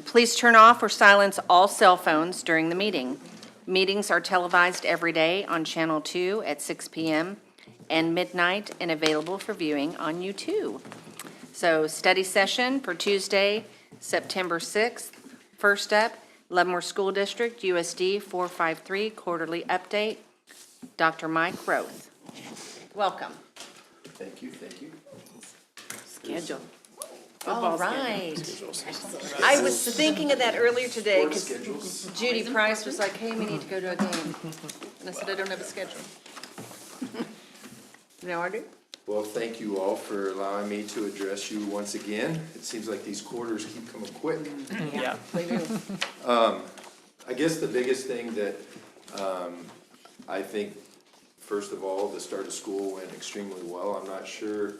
Please turn off or silence all cell phones during the meeting. Meetings are televised every day on Channel 2 at 6 p.m. and midnight and available for viewing on YouTube. So study session for Tuesday, September 6th. First up, Leavenworth School District, USD 453 quarterly update. Dr. Mike Roth. Welcome. Thank you, thank you. Schedule. All right. I was thinking of that earlier today because Judy Price was like, hey, we need to go to a game. And I said, I don't have a schedule. Now I do. Well, thank you all for allowing me to address you once again. It seems like these quarters keep coming quick. Yeah, they do. I guess the biggest thing that I think, first of all, the start of school went extremely well. I'm not sure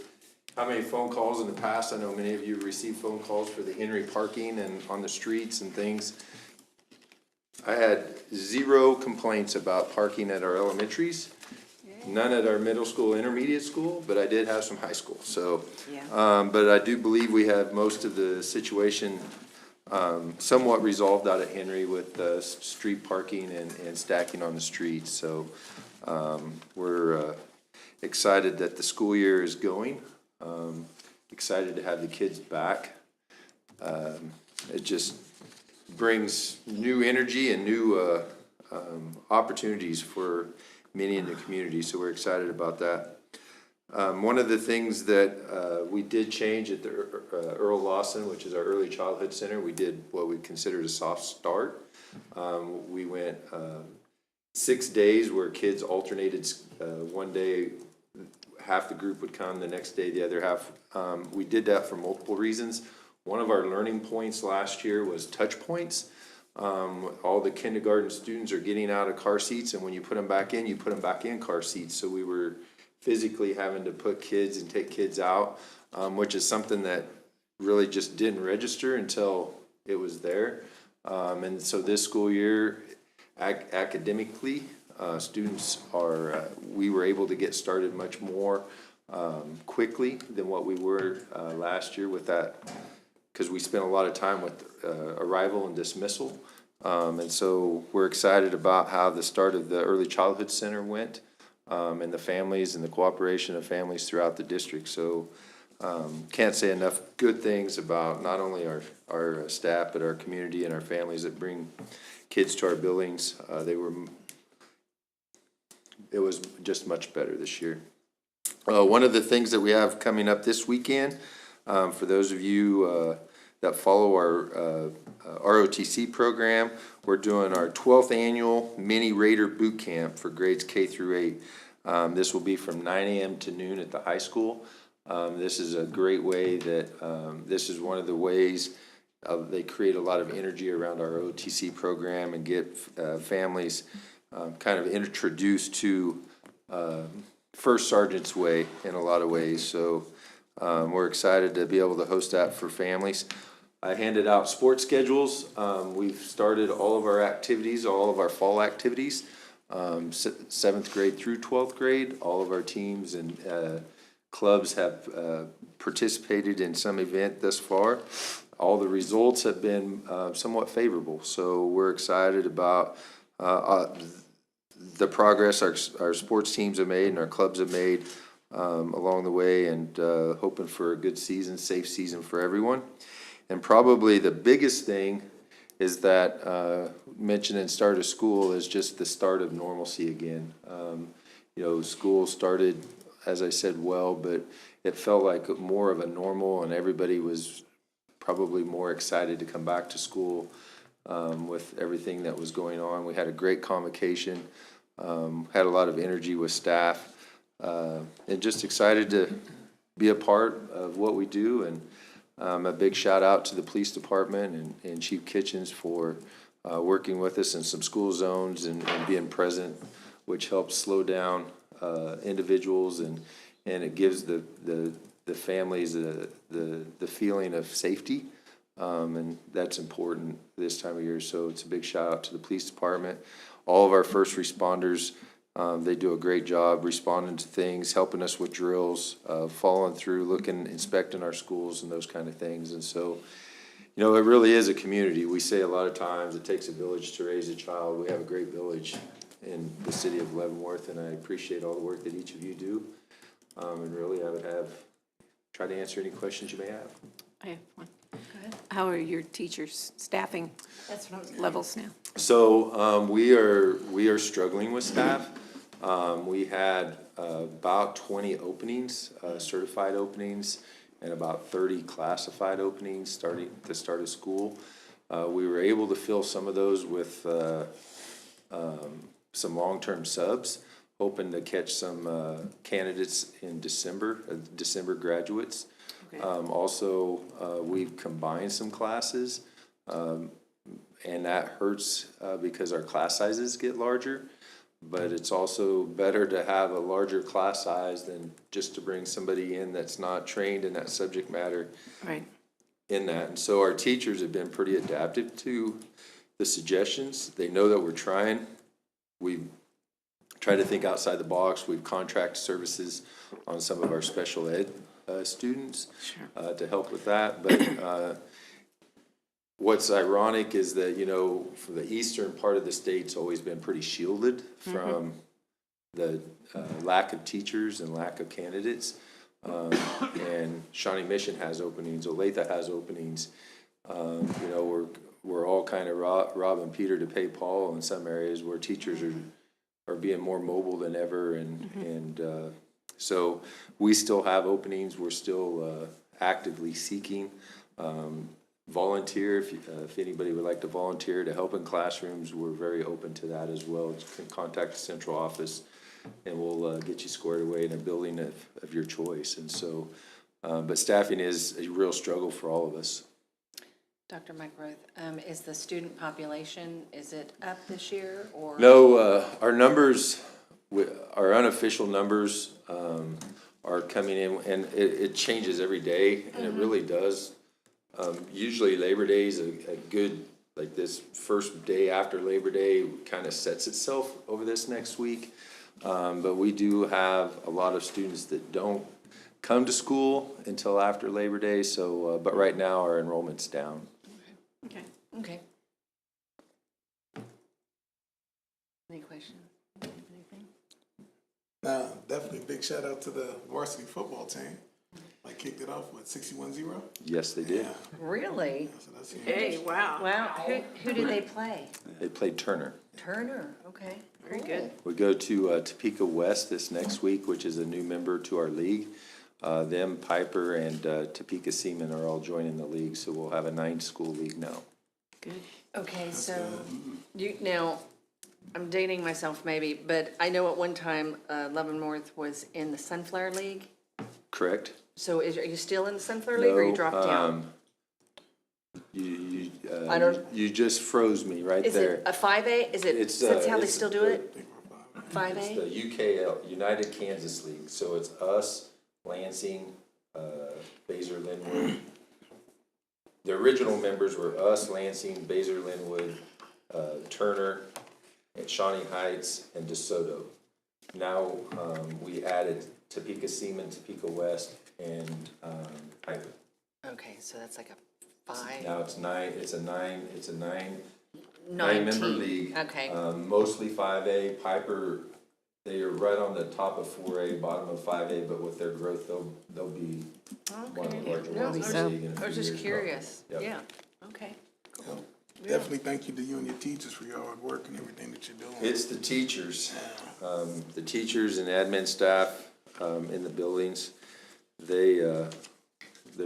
how many phone calls in the past. I know many of you received phone calls for the Henry parking and on the streets and things. I had 0 complaints about parking at our elementaries, none at our middle school, intermediate school, but I did have some high school. So, but I do believe we have most of the situation somewhat resolved out at Henry with street parking and stacking on the streets. So we're excited that the school year is going. Excited to have the kids back. It just brings new energy and new opportunities for many in the community, so we're excited about that. One of the things that we did change at the Earl Lawson, which is our early childhood center, we did what we considered a soft start. We went 6 days where kids alternated. One day half the group would come, the next day the other half. We did that for multiple reasons. One of our learning points last year was touch points. All the kindergarten students are getting out of car seats, and when you put them back in, you put them back in car seats. So we were physically having to put kids and take kids out, which is something that really just didn't register until it was there. And so this school year, academically, students are, we were able to get started much more quickly than what we were last year with that, because we spent a lot of time with arrival and dismissal. And so we're excited about how the start of the early childhood center went, and the families and the cooperation of families throughout the district. So can't say enough good things about not only our staff, but our community and our families that bring kids to our buildings. It was just much better this year. One of the things that we have coming up this weekend, for those of you that follow our ROTC program, we're doing our 12th annual Mini Raider Boot Camp for grades K through 8. This will be from 9 a.m. to noon at the high school. This is a great way that, this is one of the ways they create a lot of energy around our OTC program and get families kind of introduced to First Sergeant's Way in a lot of ways. So we're excited to be able to host that for families. I handed out sports schedules. We've started all of our activities, all of our fall activities, 7th grade through 12th grade. All of our teams and clubs have participated in some event thus far. All the results have been somewhat favorable. So we're excited about the progress our sports teams have made and our clubs have made along the way, and hoping for a good season, safe season for everyone. And probably the biggest thing is that mentioned in start of school is just the start of normalcy again. You know, school started, as I said, well, but it felt like more of a normal, and everybody was probably more excited to come back to school with everything that was going on. We had a great convocation, had a lot of energy with staff, and just excited to be a part of what we do. And a big shout out to the police department and Chief Kitchens for working with us in some school zones and being present, which helps slow down individuals, and it gives the families the feeling of safety, and that's important this time of year. So it's a big shout out to the police department. All of our first responders, they do a great job responding to things, helping us with drills, following through, inspecting our schools and those kind of things. And so, You know, it really is a community. We say a lot of times it takes a village to raise a child. We have a great village in the city of Leavenworth, and I appreciate all the work that each of you do. And really, I would try to answer any questions you may have. I have one. How are your teachers staffing levels now? So we are struggling with staff. We had about 20 openings, certified openings, and about 30 classified openings starting to start a school. We were able to fill some of those with some long-term subs, hoping to catch some candidates in December graduates. Okay. Also, we've combined some classes, and that hurts because our class sizes get larger. But it's also better to have a larger class size than just to bring somebody in that's not trained in that subject matter. Right. In that. And so our teachers have been pretty adaptive to the suggestions. They know that we're trying. We try to think outside the box. We've contracted services on some of our special ed students to help with that. But what's ironic is that, you know, for the eastern part of the state's always been pretty shielded from the lack of teachers and lack of candidates. And Shawnee Mission has openings, Olathe has openings. You know, we're all kind of robbing Peter to pay Paul in some areas where teachers are being more mobile than ever. And so we still have openings. We're still actively seeking. Volunteer, if anybody would like to volunteer to help in classrooms, we're very open to that as well. You can contact the central office and we'll get you squared away in a building of your choice. And so, but staffing is a real struggle for all of us. Dr. McGrath, is the student population, is it up this year or? No, our numbers, our unofficial numbers are coming in, and it changes every day, and it really does. Usually Labor Day is a good, like this first day after Labor Day kind of sets itself over this next week. But we do have a lot of students that don't come to school until after Labor Day. So, but right now our enrollment's down. Okay. Okay. Any questions? Anything? Definitely big shout out to the varsity football team. Like kicked it off with 61-0. Yes, they did. Yeah, Really? so that's huge. Hey, wow. Wow, who did they play? They played Turner. Turner, okay. Very cool. good. We go to Topeka West this next week, which is a new member to our league. Them, Piper, and Topeka Seaman are all joining the league, so we'll have a 9-school league now. Good. Okay, so, now, I'm dating myself maybe, but I know at one time Leavenworth was in the Sunflower League. Correct? So are you still in the Sunflower League or you dropped down? You just froze me right Is there. it a 5A? Is it, that's how they still do it? It's 5A? the UKL, United Kansas League, so it's us, Lansing, Baser, Linwood. The original members were us, Lansing, Baser, Linwood, Turner, and Shawnee Heights, and DeSoto. Now, we added Topeka Seaman, Topeka West, and Piper. Okay, so that's like a 5. Now it's a nine Nine member team. league. Okay. Mostly 5A. Piper, they are right on the top of 4A, bottom of 5A, but with their growth, they'll be one of the larger No, ones in the so. league in a I was few just years. curious. Yep. Yeah, okay. Cool. Definitely thank you to you and your teachers for your hard work and everything that you're doing. It's the teachers and admin staff in the buildings. They're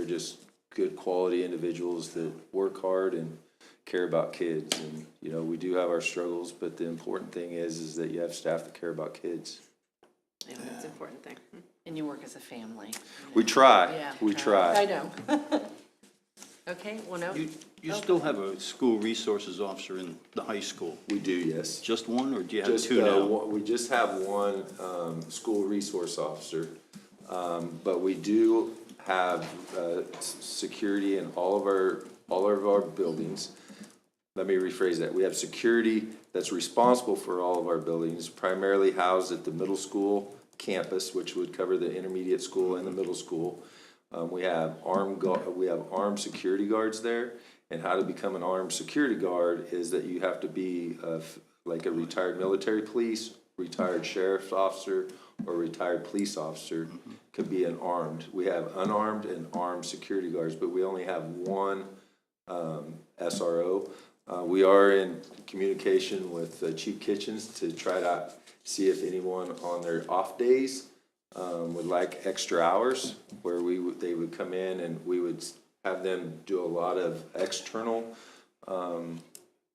just good quality individuals that work hard and care about kids. And, you know, we do have our struggles, but the important thing is that you have staff that care about kids. Yeah, that's an important thing. And you work as a family. We try. Yeah. We I try. know. Okay, well, no. You still have a school resources officer in the high school. We do, yes. Just one, or do you have Just, two now? we just have one school resource officer, but we do have security in all of our buildings. Let me rephrase that. We have security that's responsible for all of our buildings, primarily housed at the middle school campus, which would cover the intermediate school and the middle school. We have armed security guards there, and how to become an armed security guard is that you have to be like a retired military police, retired sheriff's officer, or retired police officer could be an armed. We have unarmed and armed security guards, but we only have one SRO. We are in communication with Chief Kitchens to try to see if anyone on their off days would like extra hours, where they would come in and we would have them do a lot of external,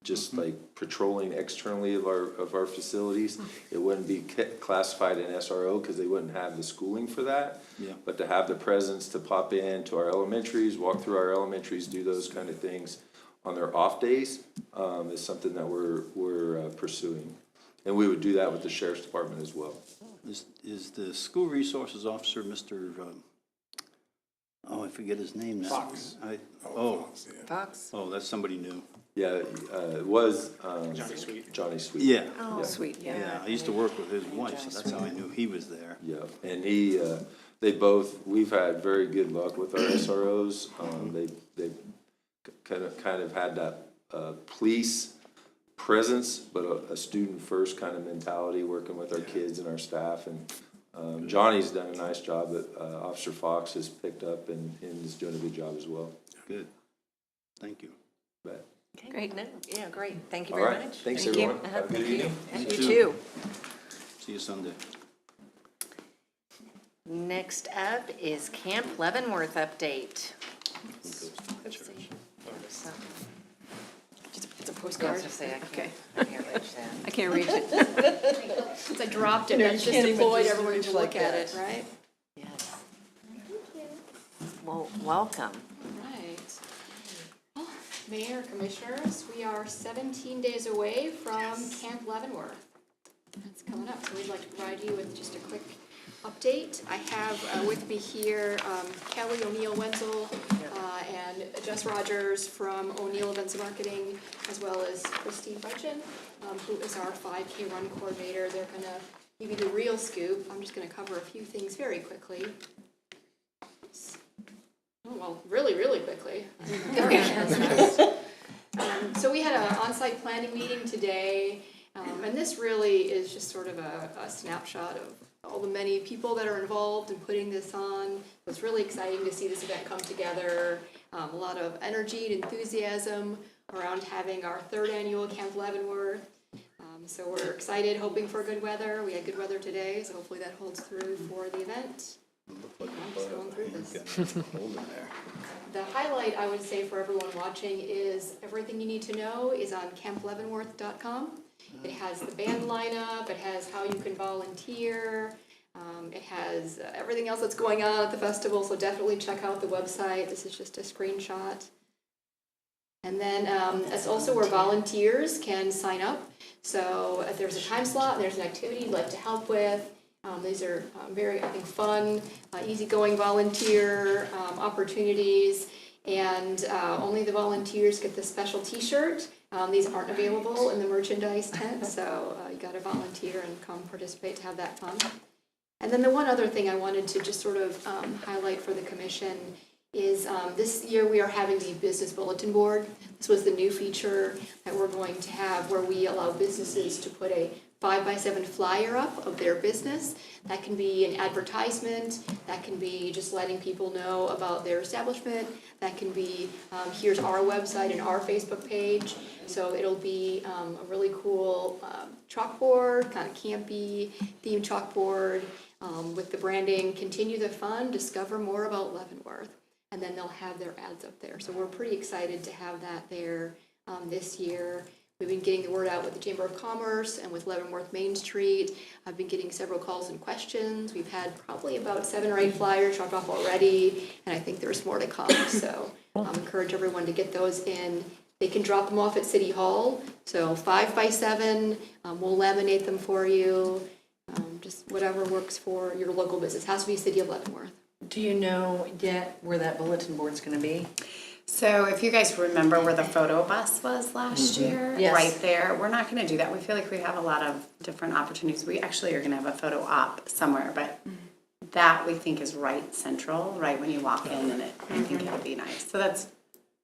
just like patrolling externally of our facilities. It wouldn't be classified in SRO because they wouldn't have the schooling for that. Yeah. But to have the presence to pop in to our elementaries, walk through our elementaries, do those kind of things on their off days is something that we're pursuing. And we would do that with the sheriff's department as well. Is the school resources officer, Mr., I forget his name now. Fox. Fox? Oh, that's somebody new. Yeah, it was Johnny Sweet. Yeah. Oh, sweet, yeah. Yeah, I used to work with his wife, so that's how I knew he was there. Yeah, and we've had very good luck with our SROs. They kind of had that police presence, but a student first kind of mentality, working with our kids and our staff. And Johnny's done a nice job, but Officer Fox has picked up and is doing a good job as well. Good. Thank you. But, Okay, Great. no, yeah, great. Thank you all very right, much. thanks Thank you. everyone. Have a good evening. And You you too. too. See you Sunday. Next up is Camp Leavenworth update. It's a postcard. Say, I Okay. can't reach that. I can't reach it. Since I dropped it, that's just deployed everyone to look at it, right? Yes. Well, welcome. Right. Well, Mayor, Commissioners, we are 17 days away from Camp Leavenworth. That's coming up, so we'd like to provide you with just a quick update. I have with me here Kelly O'Neill Wenzel and Jess Rogers from O'Neill Events and Marketing, as well as Christine Butchin, who is our 5K run coordinator. They're going to give you the real scoop. I'm just going to cover a few things very quickly. Oh, well, really, really quickly. So we had an on-site planning meeting today, and this really is just sort of a snapshot of all the many people that are involved in putting this on. It's really exciting to see this event come together. A lot of energy and enthusiasm around having our 3rd annual Camp Leavenworth. So we're excited, hoping for good weather. We had good weather today, so hopefully that holds through for the event. I'm just going through this. The highlight, I would say, for everyone watching is everything you need to know is on campleavenworth.com. It has the band lineup, it has how you can volunteer, it has everything else that's going on at the festival, so definitely check out the website. This is just a screenshot. And then that's also where volunteers can sign up. So if there's a time slot and there's an activity you'd like to help with, these are very, I think, fun, easygoing volunteer opportunities. And only the volunteers get the special t-shirt. These aren't available in the merchandise tent, so you got to volunteer and come participate to have that fun. And then the one other thing I wanted to just sort of highlight for the commission is this year we are having the business bulletin board. This was the new feature that we're going to have where we allow businesses to put a 5x7 flyer up of their business. That can be an advertisement, that can be just letting people know about their establishment, that can be here's our website and our Facebook page. So it'll be a really cool chalkboard, kind of campy themed chalkboard with the branding, continue the fun, discover more about Leavenworth. And then they'll have their ads up there. So we're pretty excited to have that there this year. We've been getting the word out with the Chamber of Commerce and with Leavenworth Main Street. I've been getting several calls and questions. We've had probably about 7 or 8 flyers dropped off already, and I think there's more to come. So encourage everyone to get those in. They can drop them off at City Hall. So 5x7, we'll laminate them for you. Just whatever works for your local business. Has to be City of Leavenworth. Do you know yet where that bulletin board's going to be? So if you guys remember where the photo bus was last year, Yes. right there, we're not going to do that. We feel like we have a lot of different opportunities. We actually are going to have a photo op somewhere, but that we think is right central, right when you walk in, and I think it would be nice. So that's,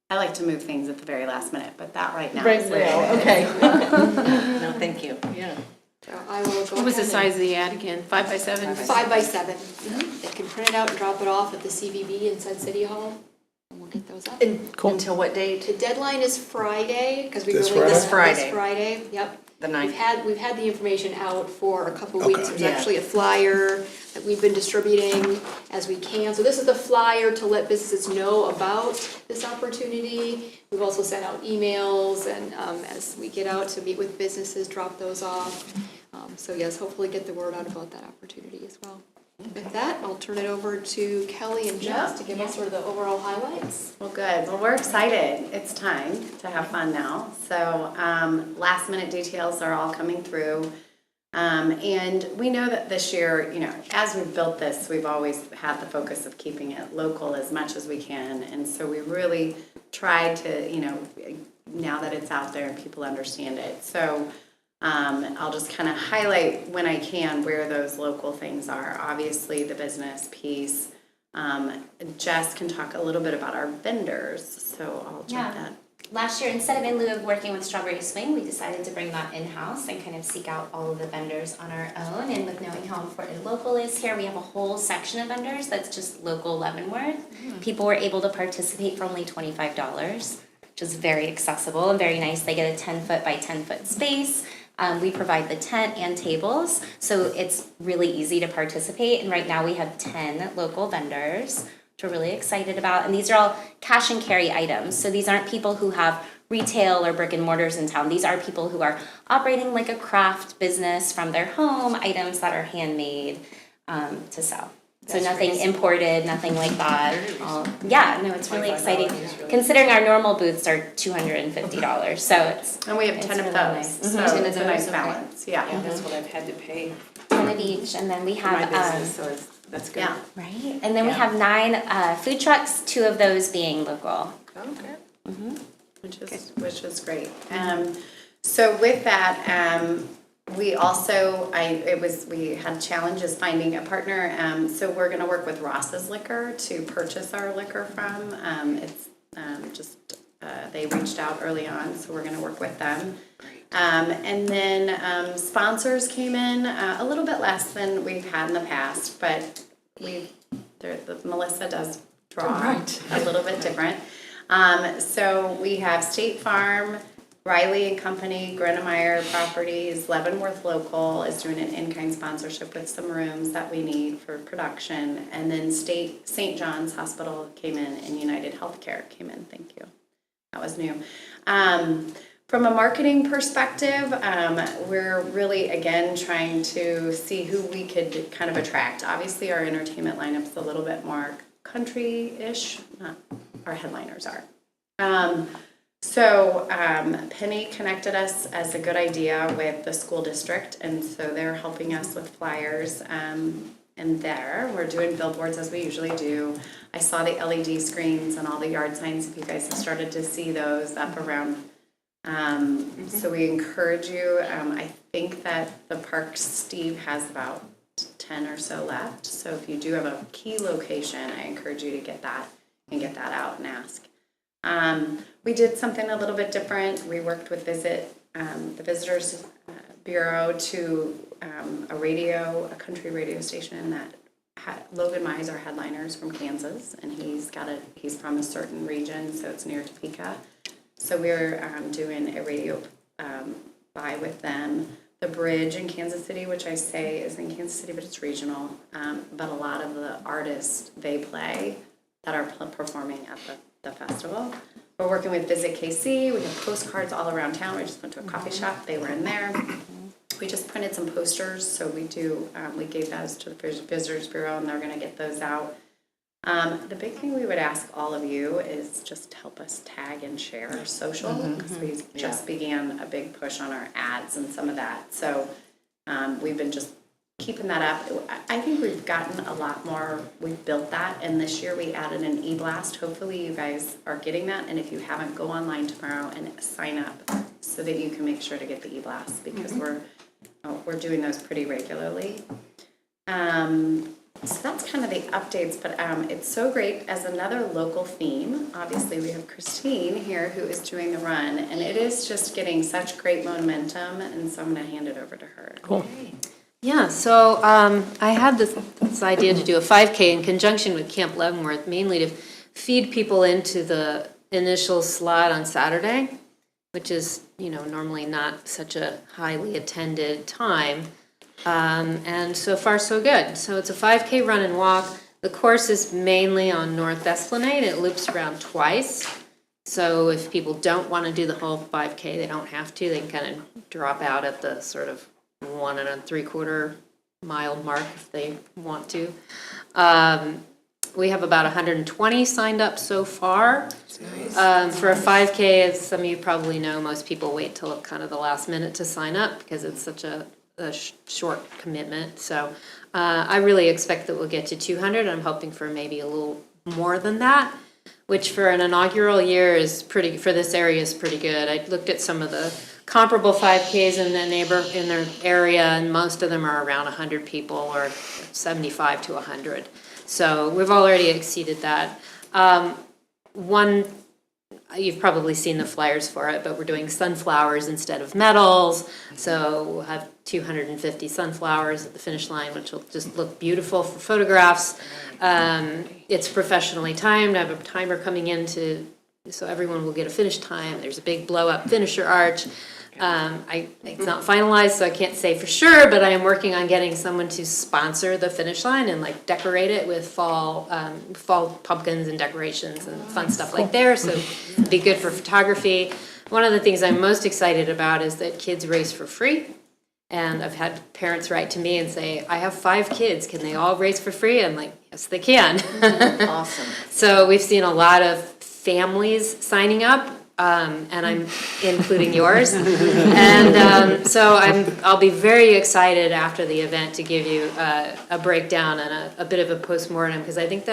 I like to move things at the very last minute, but that right now is where it is. Okay. No, thank you. Yeah. So I will go ahead. What was the and- size of the ad again? 5 by 7? 5 by 7. They can print it out and drop it off at the CVB inside City Hall, and we'll get those up. Until what date? The deadline is Friday, because we This released This this Friday. Friday, yep. The 9th. We've had the information out for a couple of weeks. Okay. There's Yeah. actually a flyer that we've been distributing as we can. So this is the flyer to let businesses know about this opportunity. We've also sent out emails, and as we get out to meet with businesses, drop those off. So yes, hopefully get the word out about that opportunity as well. With that, I'll turn it over to Kelly and Jess to give us sort of the overall highlights. Well, good. Well, we're excited. It's time to have fun now. So last minute details are all coming through. And we know that this year, you know, as we've built this, we've always had the focus of keeping it local as much as we can. And so we really tried to, you know, now that it's out there and people understand it. So I'll just kind of highlight when I can where those local things are. Obviously, the business piece. Jess can talk a little bit about our vendors, so I'll jump that. Last year, instead of in lieu of working with Strawberry Swing, we decided to bring that in-house and kind of seek out all of the vendors on our own. And with knowing how important local is here, we have a whole section of vendors that's just local Leavenworth. People were able to participate for only $25, which is very accessible and very nice. They get a 10-foot by 10-foot space. We provide the tent and tables, so it's really easy to participate. And right now we have 10 local vendors, which we're really excited about. And these are all cash and carry items. So these aren't people who have retail or brick and mortars in town. These are people who are operating like a craft business from their home, items that are handmade to sell. So nothing imported, nothing like that. Yeah, no, it's really exciting. Considering our normal booths are $250, so it's And we have 10 of really those, nice. so 10 it's of a nice those, okay. balance, yeah. That's what I've had to pay 10 of each, and then we for my have business, so that's good. Yeah. right, and then we Yeah. have 9 food trucks, 2 of those being local. Okay. Which is great. So with that, we also, we had challenges finding a partner. So we're gonna work with Ross's Liquor to purchase our liquor from. It's they reached out early on, so we're gonna work with them. And then sponsors came in a little bit less than we've had in the past, but Melissa does draw a little bit different. So we have State Farm, Riley and Company, Grenemeyer Properties, Leavenworth Local is doing an in-kind sponsorship with some rooms that we need for production. And then St. John's Hospital came in and United Healthcare came in, thank you. That was new. From a marketing perspective, we're really, again, trying to see who we could kind of attract. Obviously, our entertainment lineup's a little bit more country-ish, not our headliners are. So Penny connected us as a good idea with the school district, and so they're helping us with flyers. And there, we're doing billboards as we usually do. I saw the LED screens and all the yard signs, if you guys have started to see those up around. So we encourage you. I think that the park, Steve, has about 10 or so left. So if you do have a key location, I encourage you to get that and get that out and ask. We did something a little bit different. We worked with the Visitors Bureau to a country radio station that Logan Mize, our headliners from Kansas, and he's from a certain region, so it's near Topeka. So we're doing a radio buy with them. The Bridge in Kansas City, which I say is in Kansas City, but it's regional. But a lot of the artists they play that are performing at the festival. We're working with Visit KC. We have postcards all around town. We just went to a coffee shop. They were in there. We just printed some posters, so we gave those to the Visitors Bureau, and they're going to get those out. The big thing we would ask all of you is just to help us tag and share our social, because we just began a big push on our ads and some of that. So we've been just keeping that up. I think we've gotten a lot more. We've built that, and this year we added an e-blast. Hopefully you guys are getting that, and if you haven't, go online tomorrow and sign up so that you can make sure to get the e-blast, because we're doing those pretty regularly. So that's kind of the updates, but it's so great as another local theme. Obviously, we have Christine here who is doing the run, and it is just getting such great momentum, and so I'm going to hand it over to her. Cool. Yeah, so I had this idea to do a 5K in conjunction with Camp Leavenworth, mainly to feed people into the initial slot on Saturday, which is, normally not such a highly attended time. And so far, so good. So it's a 5K run and walk. The course is mainly on North Esplanade. It loops around twice. So if people don't want to do the whole 5K, they don't have to. They can kind of drop out at the sort of 1 3/4 mile mark if they want to. We have about 120 signed up so far. For a 5K, as some of you probably know, most people wait till kind of the last minute to sign up because it's such a short commitment. So I really expect that we'll get to 200. I'm hoping for maybe a little more than that, which for an inaugural year is pretty, for this area is pretty good. I looked at some of the comparable 5Ks in their area, and most of them are around 100 people or 75 to 100. So we've already exceeded that. You've probably seen the flyers for it, but we're doing sunflowers instead of medals. So we'll have 250 sunflowers at the finish line, which will just look beautiful for photographs. It's professionally timed. I have a timer coming in so everyone will get a finish time. There's a big blow-up finisher arch. It's not finalized, so I can't say for sure, but I am working on getting someone to sponsor the finish line and decorate it with fall pumpkins and decorations and fun stuff like there. So it'd be good for photography. One of the things I'm most excited about is that kids race for free. And I've had parents write to me and say, I have 5 kids. Can they all race for free? I'm like, yes, they can. Awesome. So we've seen a lot of families signing up. And I'm including yours. And so I'll be very excited after the event to give you a breakdown and a bit of a postmortem, because I think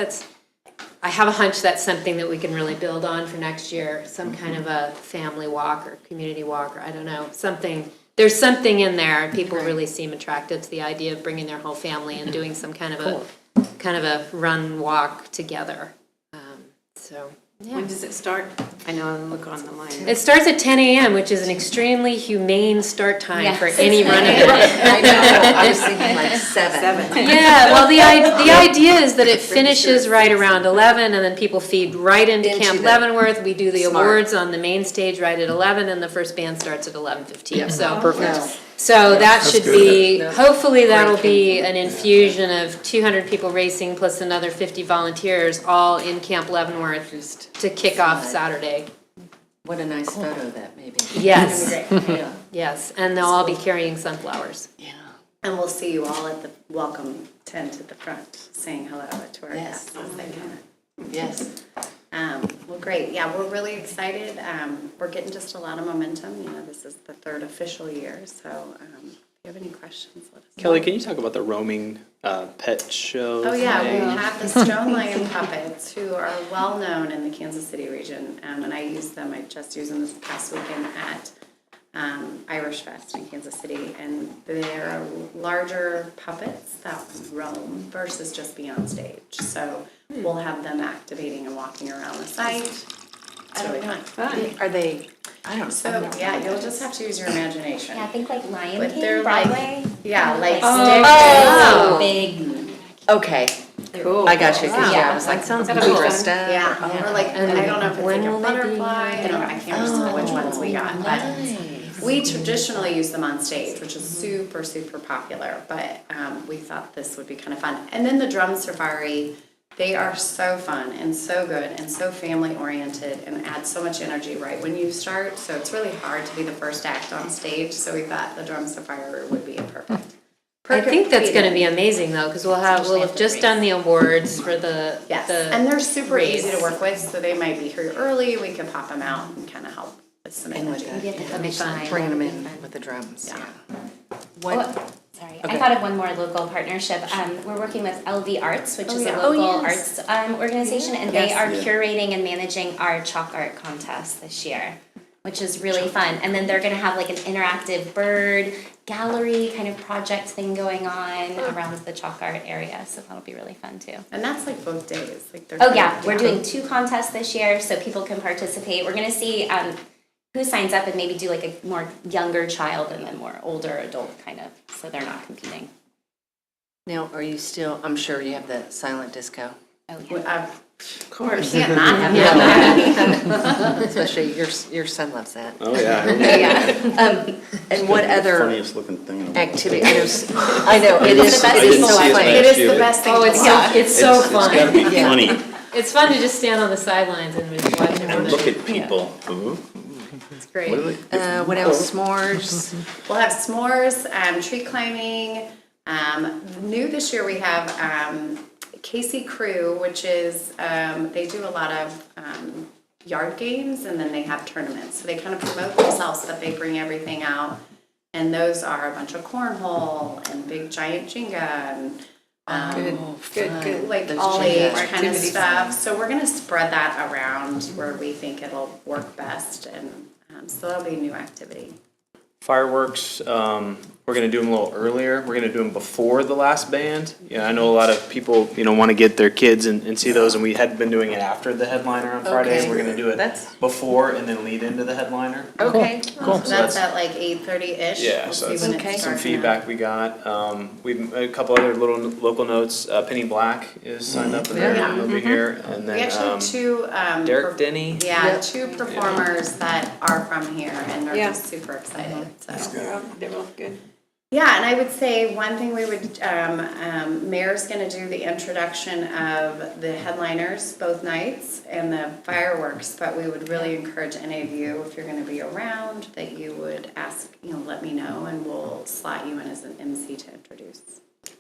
I have a hunch that's something that we can really build on for next year, some kind of a family walk or community walk, or I don't know, something. There's something in there. People really seem attracted to the idea of bringing their whole family and doing some kind of a run walk together. Yeah. When does it start? I know I'll look on the line. It starts at 10 a.m., which is an extremely humane start time Yes. for any run event. I know, I was thinking like 7. Yeah, well, the idea is that it finishes right around 11, and then people feed right into Camp the- Leavenworth. We do the Smart. awards on the main stage right at 11, and the first band starts at 11:15. So Perfect. So that That's should good. be, hopefully that'll be an infusion of 200 people racing plus another 50 volunteers, all in Camp Leavenworth to kick off Saturday. What a nice photo that may be. Yes, Yeah. yes, and they'll all be carrying sunflowers. And we'll see you all at the welcome tent at the front, saying hello to our Yes. guests as they come in. Yes. Well, great. Yeah, we're really excited. We're getting just a lot of momentum. This is the 3rd official year. So if you have any questions, let us know. Kelly, can you talk about the roaming pet show? Oh, yeah. thing? We have the Stone Lion puppets who are well known in the Kansas City region. And I used them. I just used them this past weekend at Irish Fest in Kansas City. And they're larger puppets that roam versus just be on stage. So we'll have them activating and walking around the site. It's really fun. Are they, I don't know. So, yeah, you'll just have to use your imagination. Yeah, I think like Lion But King, they're like- Broadway. Yeah, like Oh, sticks. big. Okay, Cool. I got you, 'cause Wow. yeah, I was like, Sounds cool cool. for a step. Yeah, or like, I don't know if it's when like a will they be butterfly, I don't know, I can't remember which ones we got, but Nice. we traditionally use them on stage, which is super, super popular, but we thought this would be kind of fun. And then the drum safari, they are so fun and so good and so family oriented and add so much energy right when you start, so it's really hard to be the first act on stage, so we thought the drum safari would be a perfect. I think that's perfect going to be feed-in. amazing though, because we'll have just done the awards for Yes, the and they're super easy to race. work with, so they might be here early, we could pop them out and kind of help with some And with energy. the, That'd be fun. bringing them in with the drums, Yeah. yeah. Oh, What, sorry, Okay. I thought of one more local partnership. We're working with LV Arts, which is a yeah. local Oh, yes. arts organization, and they Yes. are curating and managing our chalk art contest this year. which is really fun. And then they're gonna have like an interactive bird gallery kind of project thing going on around the chalk art area, so that'll be really fun too. And that's like both days, like they're. Oh yeah, we're doing 2 contests this year, so people can participate. We're gonna see who signs up and maybe do like a more younger child and then more older adult kind of, so they're not competing. Now, are you still, I'm sure you have the silent disco. Oh yeah. Of course. Can't not have that. Especially your son loves that. Oh, yeah. Yeah. And what other Funniest looking thing in the world. activity, I know, it is the best it is thing so to watch. funny. It is the best thing. Oh, to it's watch. so, it's so It's gotta fun. be funny It's fun to just stand on the sidelines and just watch and everybody. look at people. Ooh, It's great. what are they? What else, s'mores? We'll have s'mores, tree climbing. New this year we have Casey Crew, which is they do a lot of yard games and then they have tournaments. So they kind of promote themselves, but they bring everything out. And those are a bunch of cornhole and big giant Jenga and Good. like Those all Jenga age kind of activities. stuff. So we're gonna spread that around where we think it'll work best, and so that'll be a new activity. Fireworks, we're gonna do them a little earlier. We're gonna do them before the last band. Yeah, I know a lot of people, want to get their kids and see those, and we had been doing it after the headliner on Friday. Okay. We're gonna do it That's- before and then lead into the headliner. Okay. So that's at like 8:30-ish. Yeah, We'll so see it's when it Okay. some starts. feedback we got. We've a couple other little local notes. Penny Black is signed up, and Yeah. they'll be here, and We actually have then two. Derek Denny. Yeah, 2 performers that are from here and they're Yeah. just super excited, so. They're both good. Yeah, and I would say one thing we would, Mayor's gonna do the introduction of the headliners both nights and the fireworks, but we would really encourage any of you, if you're gonna be around, that you would ask, let me know and we'll slot you in as an MC to introduce.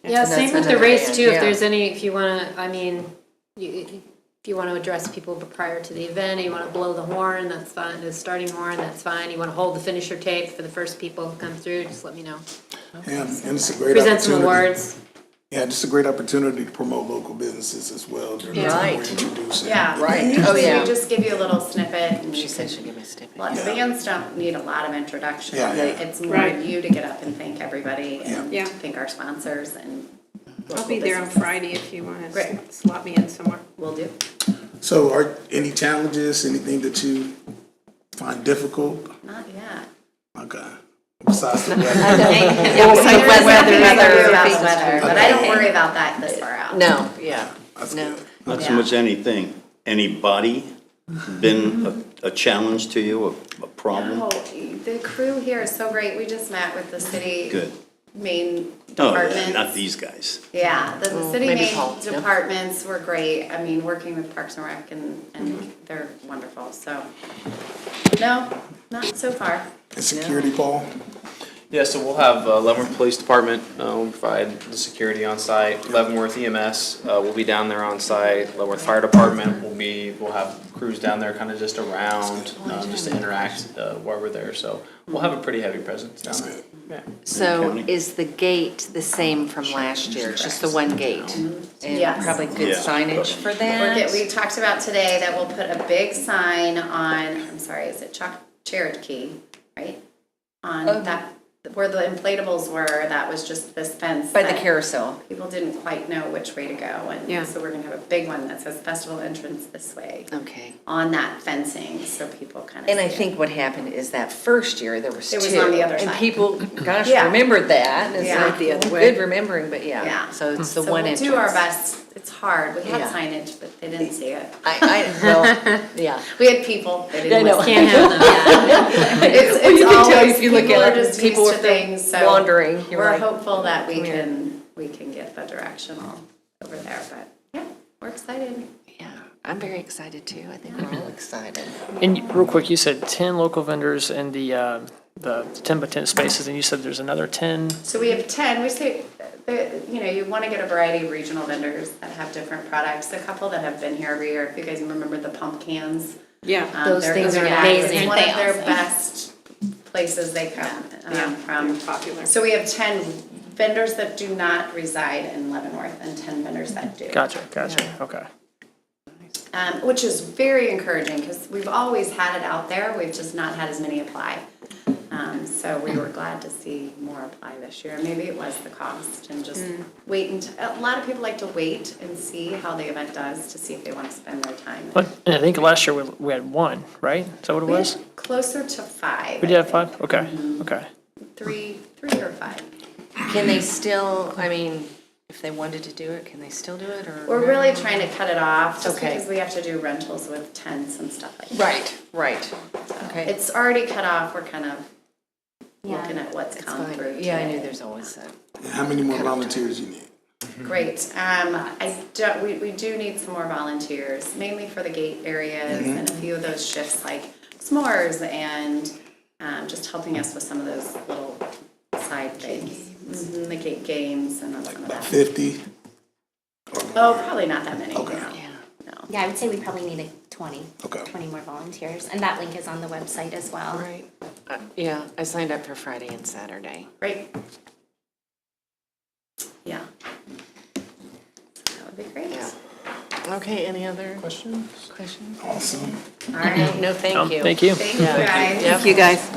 Yeah, And same that's with the another race band, too, if yeah. there's any, if you wanna, if you wanna address people prior to the event, you wanna blow the horn, that's fine, the starting horn, that's fine, you wanna hold the finisher tape for the first people who come through, just let me know. And it's a great Present some opportunity. awards. Yeah, just a great opportunity to promote local businesses as well during the Yeah. time we're Right. introducing. Yeah. Right. And Oh, usually yeah. we just give you a little snippet and She you said can, she'd give me a snippet. well, the bands don't need a lot of introduction. Yeah. It's more Right. you to get up and thank everybody and Yeah. to thank our sponsors and. I'll be there on Friday if you want to Great. slot me in somewhere. Will do. So are any challenges, anything that you find difficult? Not yet. Okay. Besides the weather. Yeah, we'll see There's the weather, nothing I can do about the weather. weather, but I don't worry about that this far out. No, yeah, That's no. good. Not so Yeah. much anything. Anybody been a challenge to you, a problem? No, the crew here is so great. We just met with the city. Good. Main Oh, departments. not these guys. Yeah, the city maybe main Paul, yeah. departments were great. I mean, working with Parks and Rec and they're wonderful, so. No, not so far. And security, Paul? Yeah, so we'll have Leavenworth Police Department, we'll provide the security on site. Leavenworth EMS will be down there on site. Leavenworth Fire Department we'll have crews down there kind of just around, just to interact while we're there. So we'll have a pretty heavy presence down there. Yeah. So County? is the gate the same from last year? It's just the one gate? And Yes. probably good Yeah. signage for We that? talked about today that we'll put a big sign on, I'm sorry, is it Cherokee, right? On that, where the inflatables were, that was just this fence. By the that carousel? People didn't quite know which way to go, Yeah. and so we're gonna have a big one that says festival entrance this way Okay. on that fencing, so people kind of. And I think what happened is that first year, there was two. It was on the other And side. people, gosh, Yeah. remembered that. And it's Yeah. like The other way. good remembering, but yeah. Yeah. So it's the So one we'll entrance. do our best. It's hard. We had Yeah. signage, but they didn't see it. Well, yeah. We had people. They I didn't know. listen. Can't have them, yeah. It's Well, you can tell always, if you look people at are it, just people used to if they're things, so wandering, you're we're like, hopeful that we "Come here." can get the direction all over there, but yeah, we're excited. Yeah, I'm very excited too. I think we're all excited. And real quick, you said 10 local vendors in the 10 by 10 spaces, and you said there's another 10. So we have 10, we say, you want to get a variety of regional vendors that have different products. A couple that have been here every year, if you guys remember the pump cans. Yeah. Those they're- things are yeah, amazing. It's one Aren't of they their awesome? best places they come from. They're popular. So we have 10 vendors that do not reside in Leavenworth and 10 vendors that do. Gotcha, okay. which is very encouraging because we've always had it out there. We've just not had as many apply. So we were glad to see more apply this year. Maybe it was the cost and just wait. A lot of people like to wait and see how the event does to see if they want to spend their time. But, and I think last year we had one, right? Is that what it We was? had closer to 5. We did I have think. 5? Okay, okay. Three or 5. Can they still, I mean, if they wanted to do it, can they still do it, or? We're really trying to cut it off just Okay. because we have to do rentals with tents and stuff like that. Right, okay. It's already cut off. We're kind of Yeah. looking at what's It's come fine. through Yeah, I knew today. there's always that. And how many more volunteers you need? Great. We do need some more volunteers, mainly for the gate areas and a few of those shifts like s'mores and just helping us with some of those little side things. The gate games and some of About that. 50? Oh, probably not that many. Okay. No. Yeah, I would say we probably need 20 Okay. more volunteers, and that link is on the website as well. Right. Yeah, I signed up for Friday and Saturday. Great. Yeah. That would be great. Yeah. Okay, any other Questions? questions? Awesome. All right. No, thank you. Thank you. Thank you, Yeah. guys. Yep. You guys.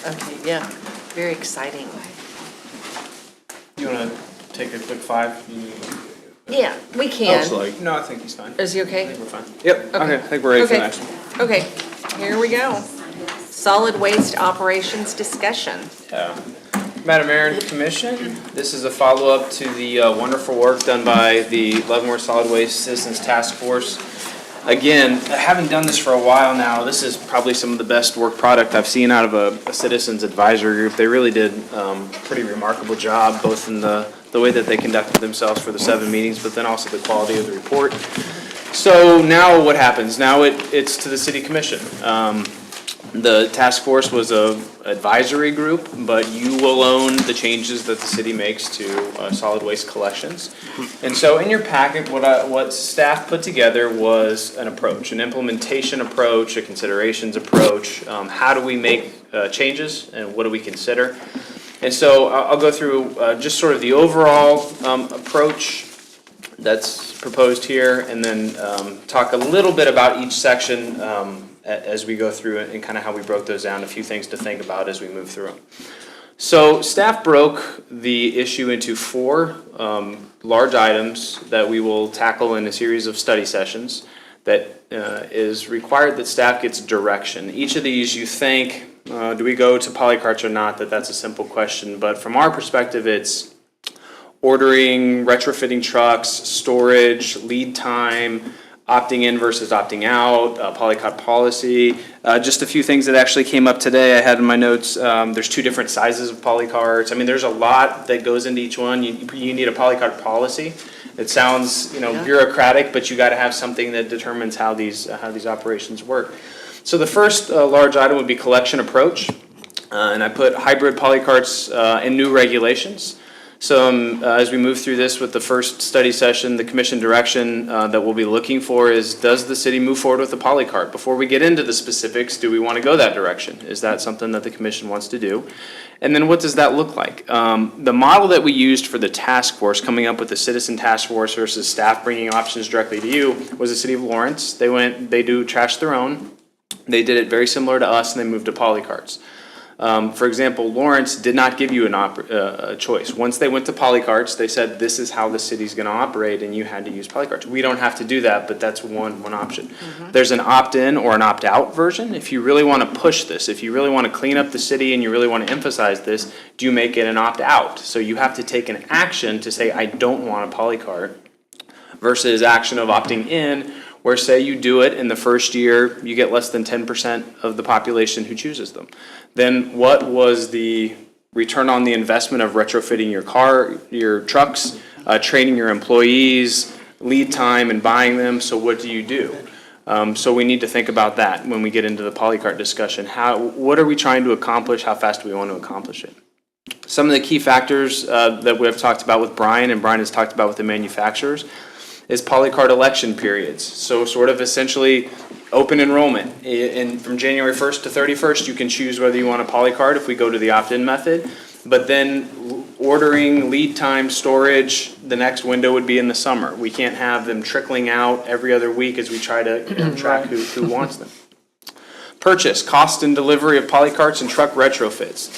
Okay, yeah, very exciting. You wanna take a quick 5? Yeah, we can. No, I think he's fine. Is he I okay? think we're fine. Yep, okay, I think we're ready for the Okay. next one. Okay, here we go. Solid waste operations discussion. Madam Mayor and Commission, this is a follow-up to the wonderful work done by the Leavenworth Solid Waste Citizens Task Force. Again, having done this for a while now, this is probably some of the best work product I've seen out of a citizens advisory group. They really did a pretty remarkable job, both in the way that they conducted themselves for the 7 meetings, but then also the quality of the report. So now what happens? Now it's to the city commission. The task force was a advisory group, but you will own the changes that the city makes to solid waste collections. And so in your packet, what staff put together was an approach, an implementation approach, a considerations approach. How do we make changes and what do we consider? And so I'll go through just sort of the overall approach that's proposed here, and then talk a little bit about each section as we go through it and kind of how we broke those down, a few things to think about as we move through them. So staff broke the issue into 4 large items that we will tackle in a series of study sessions that is required that staff gets direction. Each of these you think, do we go to polycarts or not? That's a simple question, but from our perspective, it's ordering, retrofitting trucks, storage, lead time, opting in versus opting out, polycart policy. Just a few things that actually came up today I had in my notes. There's 2 different sizes of polycarts. I mean, there's a lot that goes into each one. You need a polycart policy. It sounds, bureaucratic, but you got to have something that determines how these operations work. So the first large item would be collection approach, and I put hybrid polycarts and new regulations. So as we move through this with the first study session, the commission direction that we'll be looking for is, does the city move forward with the polycart? Before we get into the specifics, do we want to go that direction? Is that something that the commission wants to do? And then what does that look like? The model that we used for the task force, coming up with the citizen task force versus staff bringing options directly to you, was the city of Lawrence. They do trash their own. They did it very similar to us, and they moved to polycarts. For example, Lawrence did not give you a choice. Once they went to polycarts, they said, this is how the city's gonna operate, and you had to use polycarts. We don't have to do that, but that's one option. There's an opt-in or an opt-out version. If you really wanna push this, if you really wanna clean up the city and you really wanna emphasize this, do you make it an opt-out? So you have to take an action to say, I don't want a polycart, versus action of opting in, where say you do it in the first year, you get less than 10% of the population who chooses them. Then what was the return on the investment of retrofitting your car, your trucks, training your employees, lead time and buying them? So what do you do? So we need to think about that when we get into the polycart discussion. What are we trying to accomplish? How fast do we want to accomplish it? Some of the key factors that we have talked about with Brian, and Brian has talked about with the manufacturers, is polycart election periods. So sort of essentially open enrollment. And from January 1st to 31st, you can choose whether you want a polycart if we go to the opt-in method. But then ordering, lead time, storage, the next window would be in the summer. We can't have them trickling out every other week as we try to track who wants them. Purchase, cost and delivery of polycarts and truck retrofits.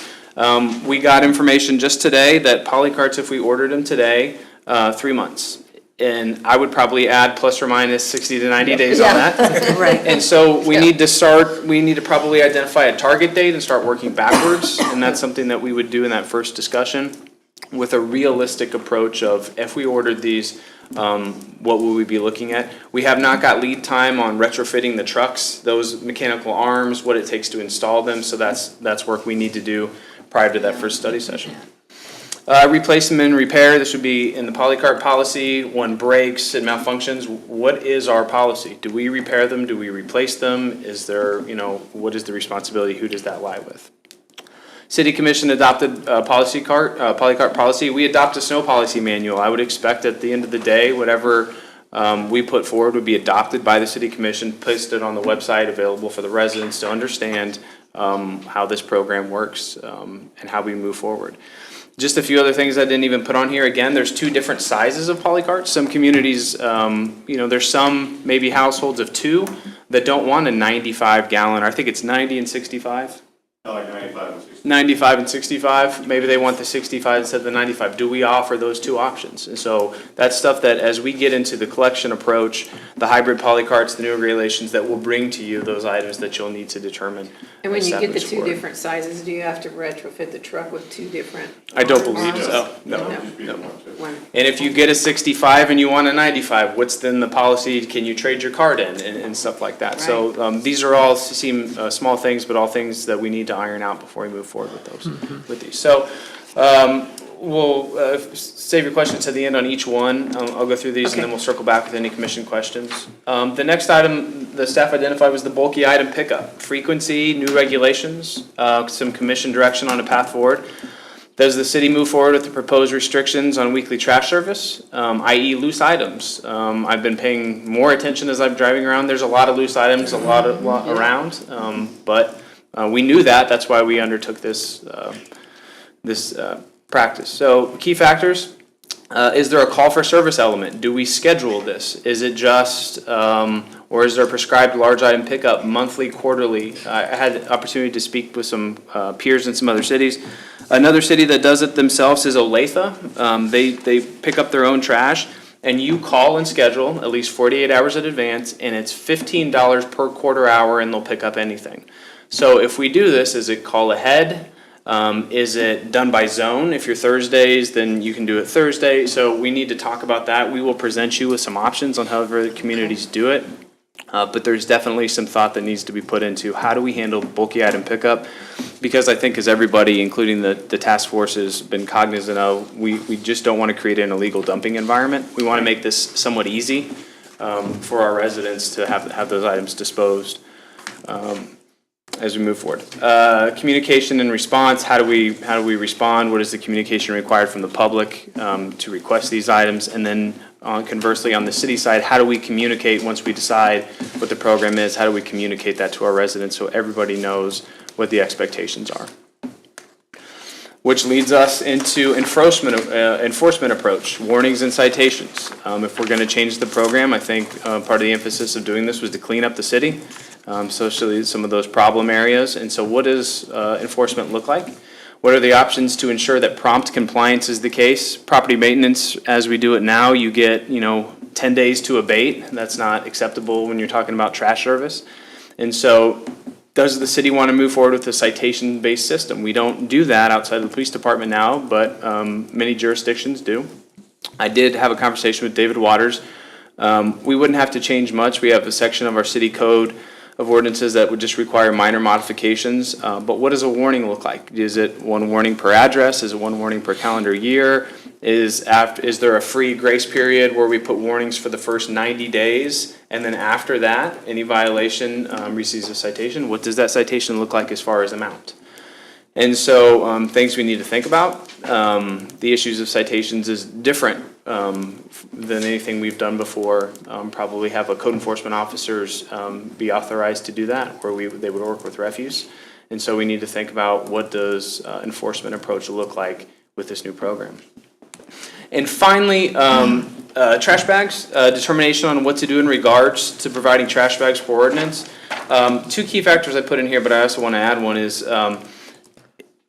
We got information just today that polycarts, if we ordered them today, 3 months. And I would probably add plus or minus 60 to 90 days on that. Right. And so we need to probably identify a target date and start working backwards. And that's something that we would do in that first discussion with a realistic approach of if we ordered these, what would we be looking at? We have not got lead time on retrofitting the trucks, those mechanical arms, what it takes to install them. So that's work we need to do prior to that first study session. Replacement and repair, this would be in the polycart policy. When breaks and malfunctions, what is our policy? Do we repair them? Do we replace them? Is there, what is the responsibility? Who does that lie with? City Commission adopted polycart policy. We adopt a snow policy manual. I would expect at the end of the day, whatever we put forward would be adopted by the City Commission, posted on the website, available for the residents to understand how this program works and how we move forward. Just a few other things I didn't even put on here. Again, there's 2 different sizes of polycarts. Some communities, there's some maybe households of 2 that don't want a 95 gallon. I think it's 90 and 65. Like 95 and 65. 95 and 65, maybe they want the 65 instead of the 95. Do we offer those 2 options? And so that's stuff that as we get into the collection approach, the hybrid polycarts, the new regulations, that will bring to you those items that you'll need to determine. And when you get the moves 2 forward. different sizes, do you have to retrofit the truck with 2 different? I don't believe arms? so, no. One. And if you get a 65 and you want a 95, what's then the policy? Can you trade your card in and stuff like that? So these are all seem small things, but all things that we need to iron out before we move forward with those, with these. So we'll save your questions to the end on each one. I'll go through these and then we'll circle back with any commission questions. The next item the staff identified was the bulky item pickup. Frequency, new regulations, some commission direction on a path forward. Does the city move forward with the proposed restrictions on weekly trash service, i.e. loose items? I've been paying more attention as I'm driving around. There's a lot of loose items, a lot around, but we knew that. That's why we undertook this practice. So key factors, is there a call for service element? Do we schedule this? Is it just, or is there a prescribed large item pickup monthly, quarterly? I had the opportunity to speak with some peers in some other cities. Another city that does it themselves is Olathe. They pick up their own trash, and you call and schedule at least 48 hours in advance, and it's $15 per quarter hour, and they'll pick up anything. So if we do this, is it call ahead? Is it done by zone? If you're Thursdays, then you can do it Thursday. So we need to talk about that. We will present you with some options on however the communities do it. But there's definitely some thought that needs to be put into how do we handle bulky item pickup? Because I think as everybody, including the task force, has been cognizant of, we just don't want to create an illegal dumping environment. We want to make this somewhat easy for our residents to have those items disposed as we move forward. Communication and response, how do we respond? What is the communication required from the public to request these items? And then conversely, on the city side, how do we communicate once we decide what the program is? How do we communicate that to our residents so everybody knows what the expectations are? Which leads us into enforcement approach, warnings and citations. If we're going to change the program, I think part of the emphasis of doing this was to clean up the city, especially some of those problem areas. And so what does enforcement look like? What are the options to ensure that prompt compliance is the case? Property maintenance, as we do it now, you get 10 days to abate. That's not acceptable when you're talking about trash service. And so does the city want to move forward with a citation-based system? We don't do that outside the police department now, but many jurisdictions do. I did have a conversation with David Waters. We wouldn't have to change much. We have a section of our city code of ordinances that would just require minor modifications. But what does a warning look like? Is it one warning per address? Is it one warning per calendar year? Is there a free grace period where we put warnings for the first 90 days? And then after that, any violation receives a citation? What does that citation look like as far as amount? And so things we need to think about. The issues of citations is different than anything we've done before. Probably have a code enforcement officers be authorized to do that, where they would work with refuse. And so we need to think about what does enforcement approach look like with this new program. And finally, trash bags, determination on what to do in regards to providing trash bags for ordinance. Two key factors I put in here, but I also want to add one is,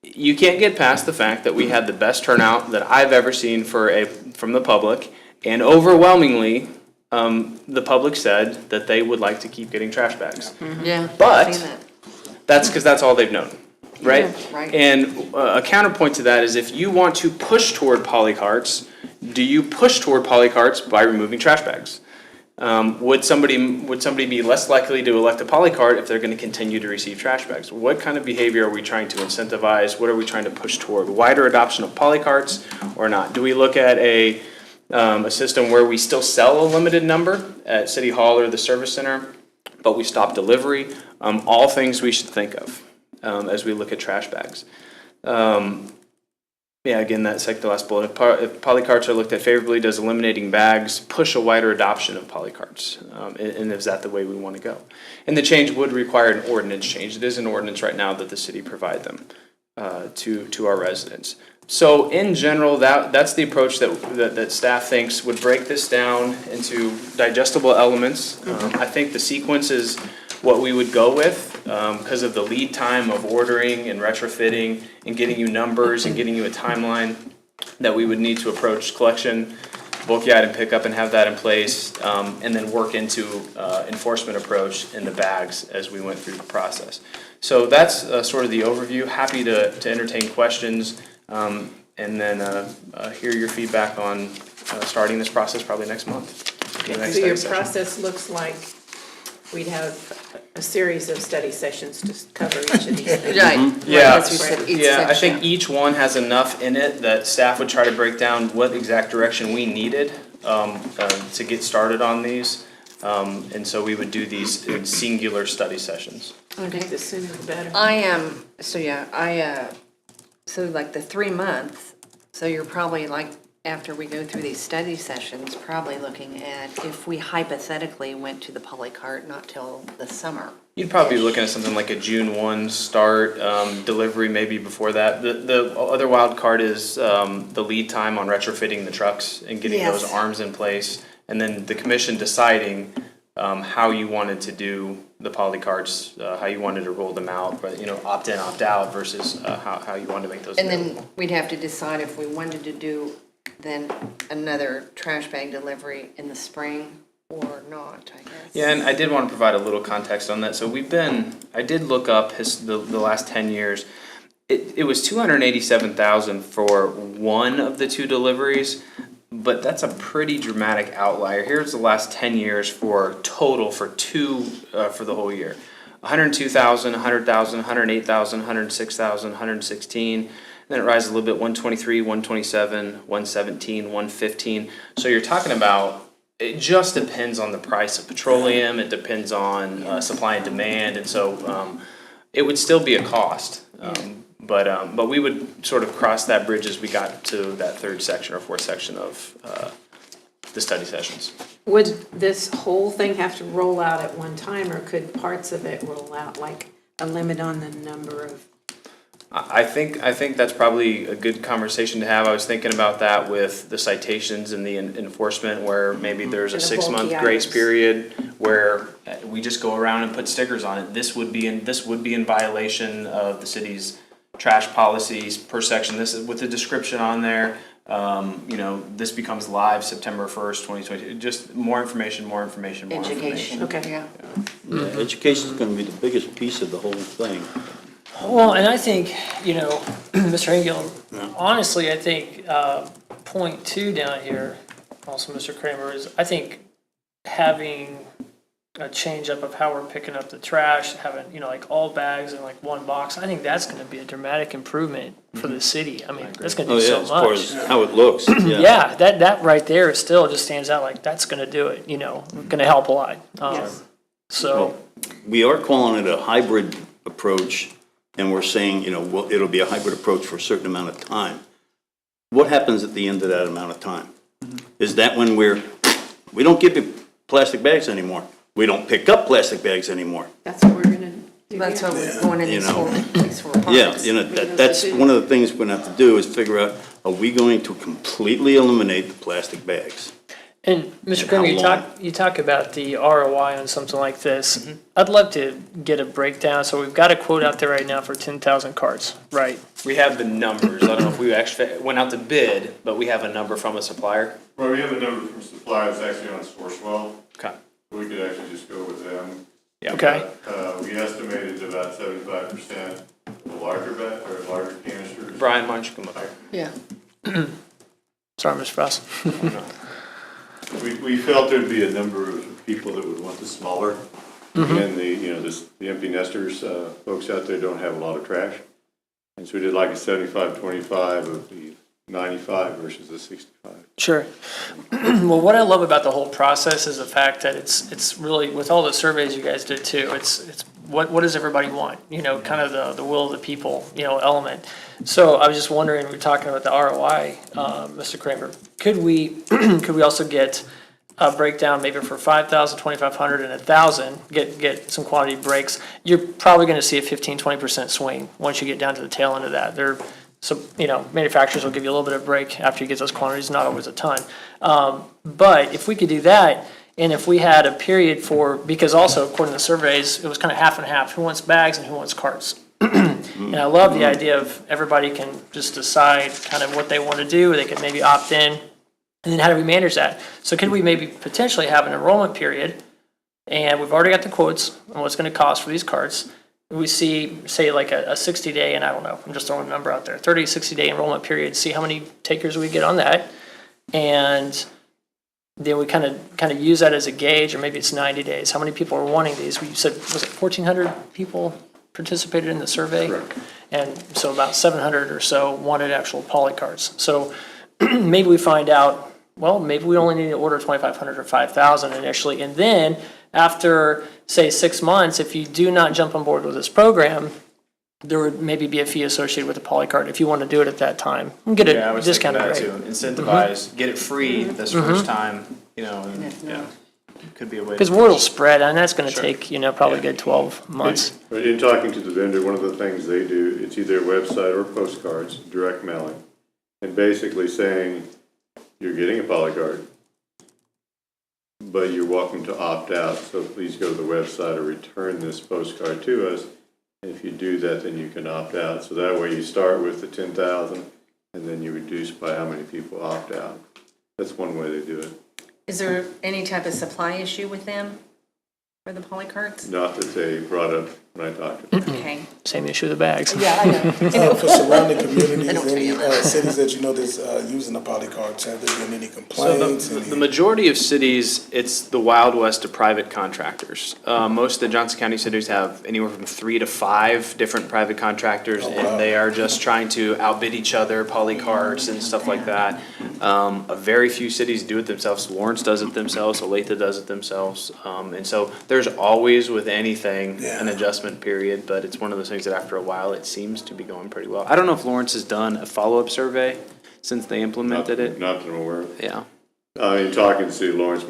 you can't get past the fact that we had the best turnout that I've ever seen from the public, and overwhelmingly, the public said that they would like to keep getting trash bags. Yeah. But I've seen that. that's because that's all they've known, right? Yeah, right. And a counterpoint to that is if you want to push toward polycarts, do you push toward polycarts by removing trash bags? Would somebody be less likely to elect a polycart if they're going to continue to receive trash bags? What kind of behavior are we trying to incentivize? What are we trying to push toward? Wider adoption of polycarts or not? Do we look at a system where we still sell a limited number at City Hall or the Service Center, but we stop delivery? All things we should think of as we look at trash bags. Yeah, again, that's like the last bullet. If polycarts are looked at favorably, does eliminating bags push a wider adoption of polycarts? And is that the way we want to go? And the change would require an ordinance change. It is an ordinance right now that the city provide them to our residents. So in general, that's the approach that staff thinks would break this down into digestible elements. I think the sequence is what we would go with because of the lead time of ordering and retrofitting and getting you numbers and getting you a timeline that we would need to approach collection, bulky item pickup and have that in place, and then work into enforcement approach in the bags as we went through the process. So that's sort of the overview. Happy to entertain questions and then hear your feedback on starting this process probably next month. So your process looks like we'd have a series of study sessions to cover each of these things. Right. Yeah, As you said, each I think section. each one has enough in it that staff would try to break down what exact direction we needed to get started on these. And so we would do these in singular study sessions. Okay, the sooner the better. I am, so like the 3 months, so you're probably like, after we go through these study sessions, probably looking at if we hypothetically went to the polycart, not till the summer. You'd probably be looking at something like a June 1 start, delivery maybe before that. The other wild card is the lead time on retrofitting the trucks and getting Yes. those arms in place. And then the commission deciding how you wanted to do the polycarts, how you wanted to roll them out, but opt in, opt out versus how you wanted to make those And available. then we'd have to decide if we wanted to do then another trash bag delivery in the spring or not, I guess. Yeah, and I did want to provide a little context on that. So I did look up the last 10 years. It was $287,000 for one of the two deliveries, but that's a pretty dramatic outlier. Here's the last 10 years for total for two for the whole year. 102,000, 100,000, 108,000, 106,000, 116. Then it rises a little bit, 123, 127, 117, 115. So you're talking about, it just depends on the price of petroleum. It depends on supply and demand. And so it would still be a cost. But we would sort of cross that bridge as we got to that third section or fourth section of the study sessions. Would this whole thing have to roll out at one time, or could parts of it roll out, like a limit on the number of? I think that's probably a good conversation to have. I was thinking about that with the citations and the enforcement, where maybe there's a And the bulky 6-month grace items. period where we just go around and put stickers on it. This would be in violation of the city's trash policies per section. This is with the description on there. This becomes live September 1st, 2022. Just more information. Education. Okay. Yeah. Yeah, education's gonna be the biggest piece of the whole thing. Well, and I think, Mr. Engel, honestly, I think point 2 down here, also Mr. Kramer, is I think having a change up of how we're picking up the trash, having, like all bags in like one box, I think that's going to be a dramatic improvement for the city. I mean, that's going to do so much. As far as how it looks, yeah. Yeah, that right there still just stands out like that's going to do it, going to help a lot. Yes. So, We are calling it a hybrid approach, and we're saying, it'll be a hybrid approach for a certain amount of time. What happens at the end of that amount of time? Is that when we don't give you plastic bags anymore? We don't pick up plastic bags anymore? That's what we're gonna do. That's here. what we're going in these four Yeah, parks. that's one of the things we're gonna have to do is figure out are we going to completely eliminate the plastic bags? And Mr. And Kramer, how you talk about the ROI on something like this. I'd love to get a breakdown. So we've got a quote out there right now for 10,000 carts, right? We have the numbers. I don't know if we actually went out to bid, but we have a number from a supplier. Well, we have a number from suppliers actually on Sourcewell. Okay. We could actually just go with them. Yeah. Okay. We estimated about 75% the larger bat, or larger canisters. Brian, why don't you come up here? Yeah. Sorry, Mr. Frost. We felt there'd be a number of people that would want the smaller. And the empty nesters, folks out there don't have a lot of trash. And so we did like a 75-25 of the 95 versus the 65. Sure. Well, what I love about the whole process is the fact that it's really, with all the surveys you guys did too, it's what does everybody want? Kind of the will of the people, element. So I was just wondering, we were talking about the ROI, Mr. Kramer. Could we also get a breakdown maybe for 5,000, 2,500, and 1,000, get some quantity breaks? You're probably going to see a 15-20% swing once you get down to the tail end of that. So, manufacturers will give you a little bit of break after you get those quantities, not always a ton. But if we could do that, and if we had a period because also according to the surveys, it was kind of half and half, who wants bags and who wants carts. And I love the idea of everybody can just decide kind of what they want to do, they could maybe opt in, and then how do we manage that? So could we maybe potentially have an enrollment period, and we've already got the quotes on what's going to cost for these carts. We see, say like a 60-day, and I don't know, I'm just throwing a number out there, 30, 60-day enrollment period, see how many takers we get on that. And then we kind of use that as a gauge, or maybe it's 90 days. How many people are wanting these? We said, was it 1,400 people participated in the survey? Correct. And so about 700 or so wanted actual poly carts. So maybe we find out, well, maybe we only need to order 2,500 or 5,000 initially. And then after, say, 6 months, if you do not jump on board with this program, there would maybe be a fee associated with the poly cart if you want to do it at that time. And get Yeah, I a was thinking discounted that rate. too. Incentivize, get it free this first time, and yeah, could be a way. Because word will spread, and that's going to Sure. take, probably a good 12 months. But in talking to the vendor, one of the things they do, it's either a website or postcards, direct mailing. And basically saying, you're getting a poly cart, but you're welcome to opt out, so please go to the website or return this postcard to us. And if you do that, then you can opt out. So that way you start with the 10,000 and then you reduce by how many people opt out. That's one way they do it. Is there any type of supply issue with them for the poly carts? Not that they brought up when I talked to them. Okay. Same issue with the bags. Yeah, I know. For surrounding communities, I don't any feel it. cities that you know that's using the poly carts, have there been any So complaints? the majority of cities, it's the Wild West of private contractors. Most of the Johnson County cities have anywhere from 3 to 5 different private contractors, wow. and they are just trying to outbid each other, poly carts and stuff like that. A very few cities do it themselves. Lawrence does it themselves, Olathe does it themselves. And so there's always with anything Yeah. an adjustment period, but it's one of those things that after a while, it seems to be going pretty well. I don't know if Lawrence has done a follow-up survey since they implemented it. Not that I'm aware of. Yeah. In talking to City of Lawrence,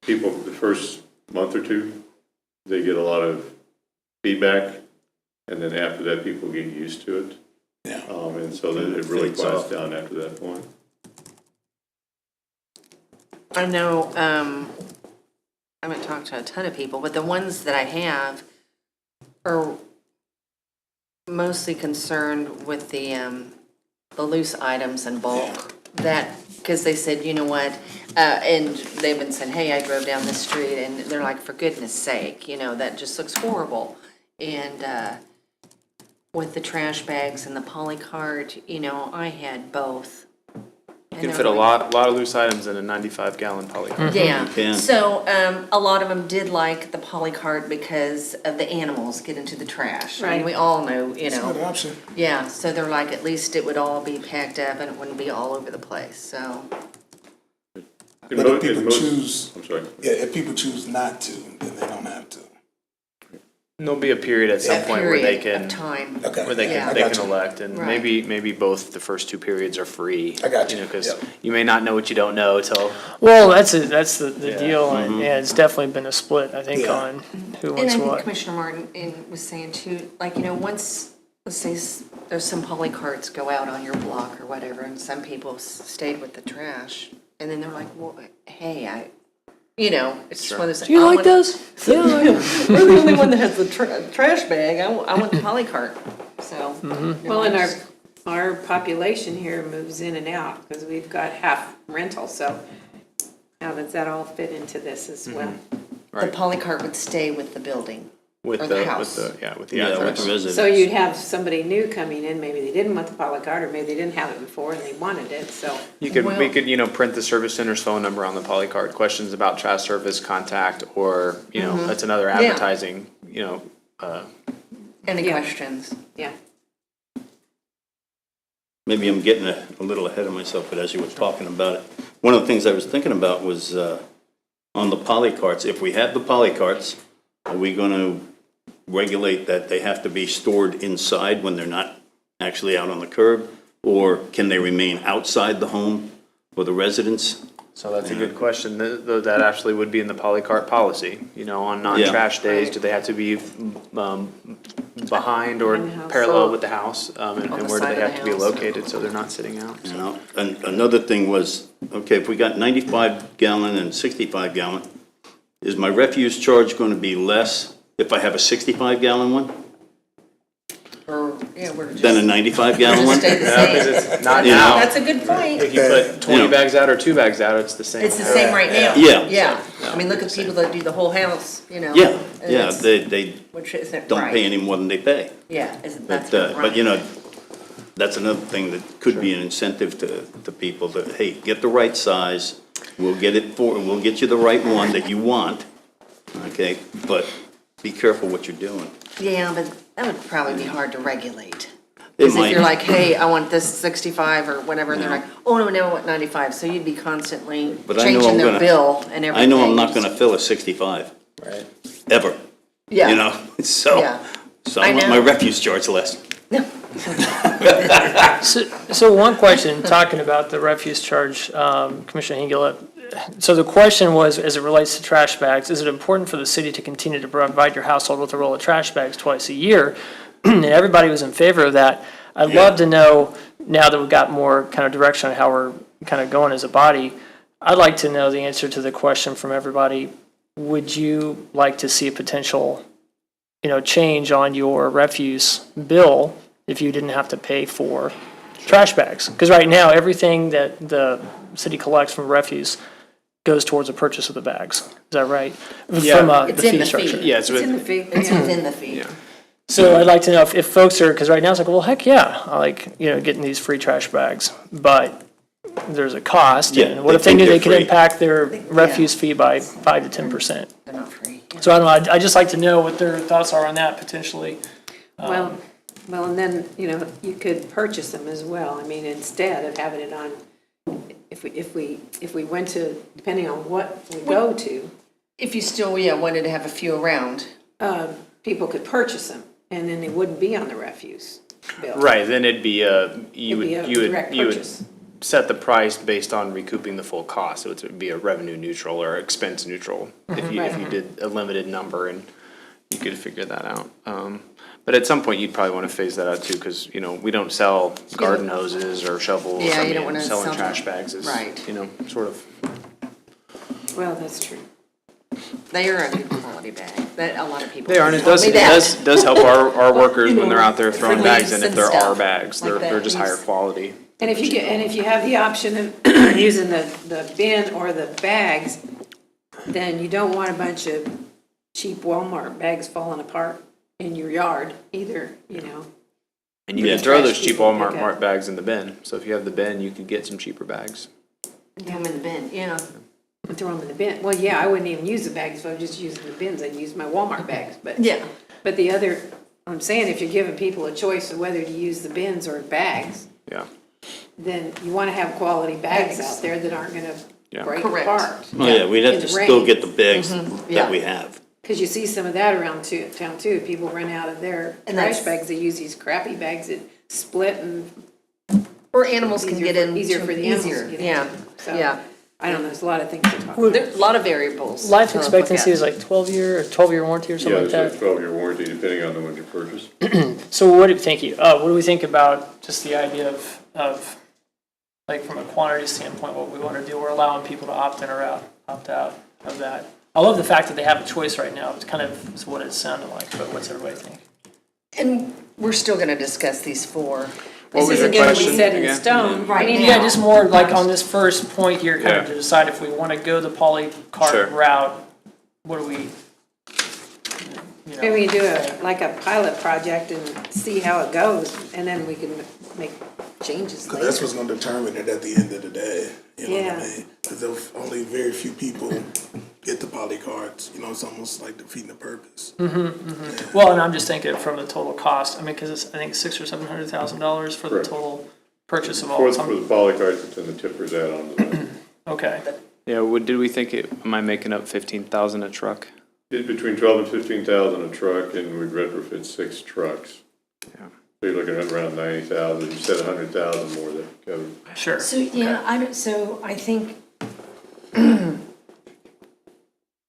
people, the first month or two, they get a lot of feedback, and then after that, people get used to it. Yeah. And so that it really Fades quiets off. down after that point. I know, I haven't talked to a ton of people, but the ones that I have are mostly concerned with the loose items in bulk. That, because they said, you know what, and they've been saying, hey, I drove down this street, and they're like, for goodness sake, that just looks horrible. And with the trash bags and the poly cart, I had both. You can fit a lot of loose items in a 95-gallon poly cart. Yeah, can. so a lot of them did like the poly cart because of the animals get into the trash. I mean, Right. we all know, It's a good option. Yeah, so they're like, at least it would all be packed up and it wouldn't be all over the place, so. In But mo- if in people most- choose, I'm sorry. yeah, if people choose not to, then they don't have to. And there'll be a period at some a point where they period can, of time. Okay. where they Yeah. can, I they got can you. elect, and Right. maybe both the first 2 periods are free. I got you. Because Yep. you may not know what you don't know till, Well, that's the Yeah. deal, and yeah, it's definitely been a split, I think, Yeah. on who And I wants think what. Commissioner Martin was saying too, like, once let's say there's some poly carts go out on your block or whatever, and some people stayed with the trash, and then they're like, well, hey, it's just one of those. Do you like those? Yeah, we're the only one that has the trash bag. I want the poly cart. So. Well, and our population here moves in and out because we've got half rental, so how does that all fit into this as well? The poly cart would stay with the building With or the, the house. with the with the residents. So you'd have somebody new coming in, maybe they didn't want the poly cart, or maybe they didn't have it before and they wanted it, so. we could, print the service center's phone number on the poly card, questions about trash service, contact, or, that's another advertising, Any questions? Yeah. Maybe I'm getting a little ahead of myself, but as you were talking about it, one of the things I was thinking about was on the poly carts. If we have the poly carts, are we going to regulate that they have to be stored inside when they're not actually out on the curb? Or can they remain outside the home for the residents? So that's a good question. That actually would be in the polycart policy. On non-trash days, do they have to be behind or parallel with the house? And where do they have to be located so they're not sitting out? And another thing was, okay, if we got 95 gallon and 65 gallon, is my refuse charge going to be less if I have a 65 gallon one Or, we're just. than a 95 gallon one? Stay the Yeah, same. because it's not You know. now. That's a good point. If you put 20 bags out or 2 bags out, it's the same. It's the same right now. Yeah. Yeah. I mean, look at people that do the whole house, Yeah, and yeah, it's- they Which isn't don't right. pay any more than they pay. Yeah, that's But, not right. but that's another thing that could be an incentive to people that, hey, get the right size, we'll get you the right one that you want, okay? But be careful what you're doing. Yeah, but that would probably be hard to regulate. It Because if might. you're like, hey, I want this 65 or whatever, and they're like, oh, no, I want 95, so you'd be constantly But I know changing I'm their gonna- bill and everything. I know I'm not gonna fill a 65, Right. ever, Yeah. So, Yeah. so I I want know. my refuse charge less. So one question, talking about the refuse charge, Commissioner Hingle, so the question was, as it relates to trash bags, is it important for the city to continue to provide your household with a roll of trash bags twice a year? And everybody was in favor of that. I'd love to know, now that we've got more kind of direction on how we're kind of going as a body, I'd like to know the answer to the question from everybody. Would you like to see a potential, change on your refuse bill if you didn't have to pay for trash bags? Because right now, everything that the city collects from refuse goes towards the purchase of the bags. Is that right? Yeah. From It's the in fee the structure. fee. Yeah, It's in the fee. It's within the fee. Yeah. So I'd like to know if folks are, because right now it's like, well, heck yeah, I like, getting these free trash bags, but there's a cost. Yeah, And what they if they think knew they're they could free. impact their refuse fee by 5 to 10%? They're not free. So I don't know, I'd just like to know what their thoughts are on that potentially. Well, and then, you could purchase them as well. I mean, instead of having it on, if we went to, depending on what we go to, If you still, wanted to have a few around. people could purchase them, and then they wouldn't be on the refuse bill. Right, then it'd be you It'd be a would direct you would purchase. set the price based on recouping the full cost, so it would be a revenue neutral or expense neutral if you did a limited number, and you could figure that out. But at some point, you'd probably want to phase that out too, because we don't sell garden hoses or shovels. Yeah, I you don't mean, wanna selling sell trash them. bags is Right. sort of. Well, that's true. They are a good quality bag. That a lot of people. They are, and it tell does me that. does help our workers when they're out there for throwing bags in. leaves If and they're our stuff bags, like they're that. just higher quality. And if you have the option of using the bin or the bags, then you don't want a bunch of cheap Walmart bags falling apart in your yard either, And you Yeah. can throw Trash those cheap people Walmart pick up. Mart bags in the bin. So if you have the bin, you could get some cheaper bags. Throw them in the bin, yeah. And throw them in the bin. Well, yeah, I wouldn't even use the bags if I was just using the bins. I'd use my Walmart bags, but. Yeah. But I'm saying if you're giving people a choice of whether to use the bins or bags, Yeah. then you want to have quality bags out there that aren't going Yeah. to break Correct. apart. Oh, yeah, we'd have In to the still rain. get the bags Yeah. that we have. Because you see some of that around town too. People run out of their And trash that's- bags. They use these crappy bags that split and Or animals can get in. easier for the animals easier, to get yeah, into. So yeah. I don't know, there's a lot of things to talk about. There's a lot of variables. Life to look expectancy at. is like 12-year or 12-year warranty or Yeah, something like it's a that. 12-year warranty depending on the one you purchase. So what do, thank you. What do we think about just the idea of, like, from a quantity standpoint, what we want to do? We're allowing people to opt in or opt out of that. I love the fact that they have a choice right now. It's kind of is what it sounded like, but what's everybody think? And we're still gonna discuss these four. This isn't gonna be set in stone. Right now. Yeah, just more like on this first point here, kind of Yeah. to decide if we want to go the polycart Sure. route, what do we, you Maybe know? we do like a pilot project and see how it goes, and then we can make changes Cause that's later. what's gonna determine it at the end of the day, you know what Yeah. I mean? Cause if only very few people get the poly cards, you know, it's almost like defeating the purpose. Well, and I'm just thinking from the total cost, I mean, because it's, I think $600,000 or $700,000 for the Correct. total purchase of all. For the poly cards, but then the tippers add on to that. Okay, Yeah, did we think am I making up 15,000 a truck? It's between 12 and 15,000 a truck, and we retrofit 6 trucks. Yeah. So you're looking at around 90,000, you said 100,000 more that covered. sure. So, yeah, I think,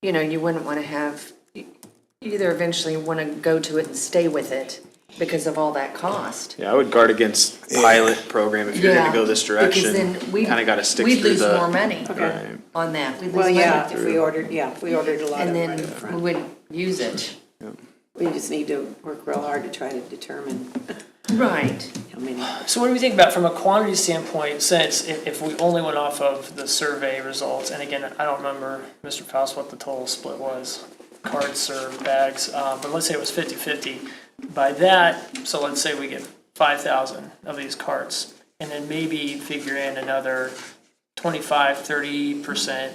you know, you wouldn't wanna have, you either eventually wanna go to it and stay with it because of all that cost. Yeah, I would guard against pilot program if you're gonna go this direction. Because then we, Kinda gotta stick we'd through lose the. more money Right. on that. We'd lose Well, money. yeah, if we ordered a lot of And them right then up we front. wouldn't use it. We just need to work real hard to try to determine Right. how many. So what do we think about from a quantity standpoint, since if we only went off of the survey results, and again, I don't remember, Mr. Faust, what the total split was, cards served, bags, but let's say it was 50-50. By that, so let's say we get 5,000 of these carts, and then maybe figure in another 25-30%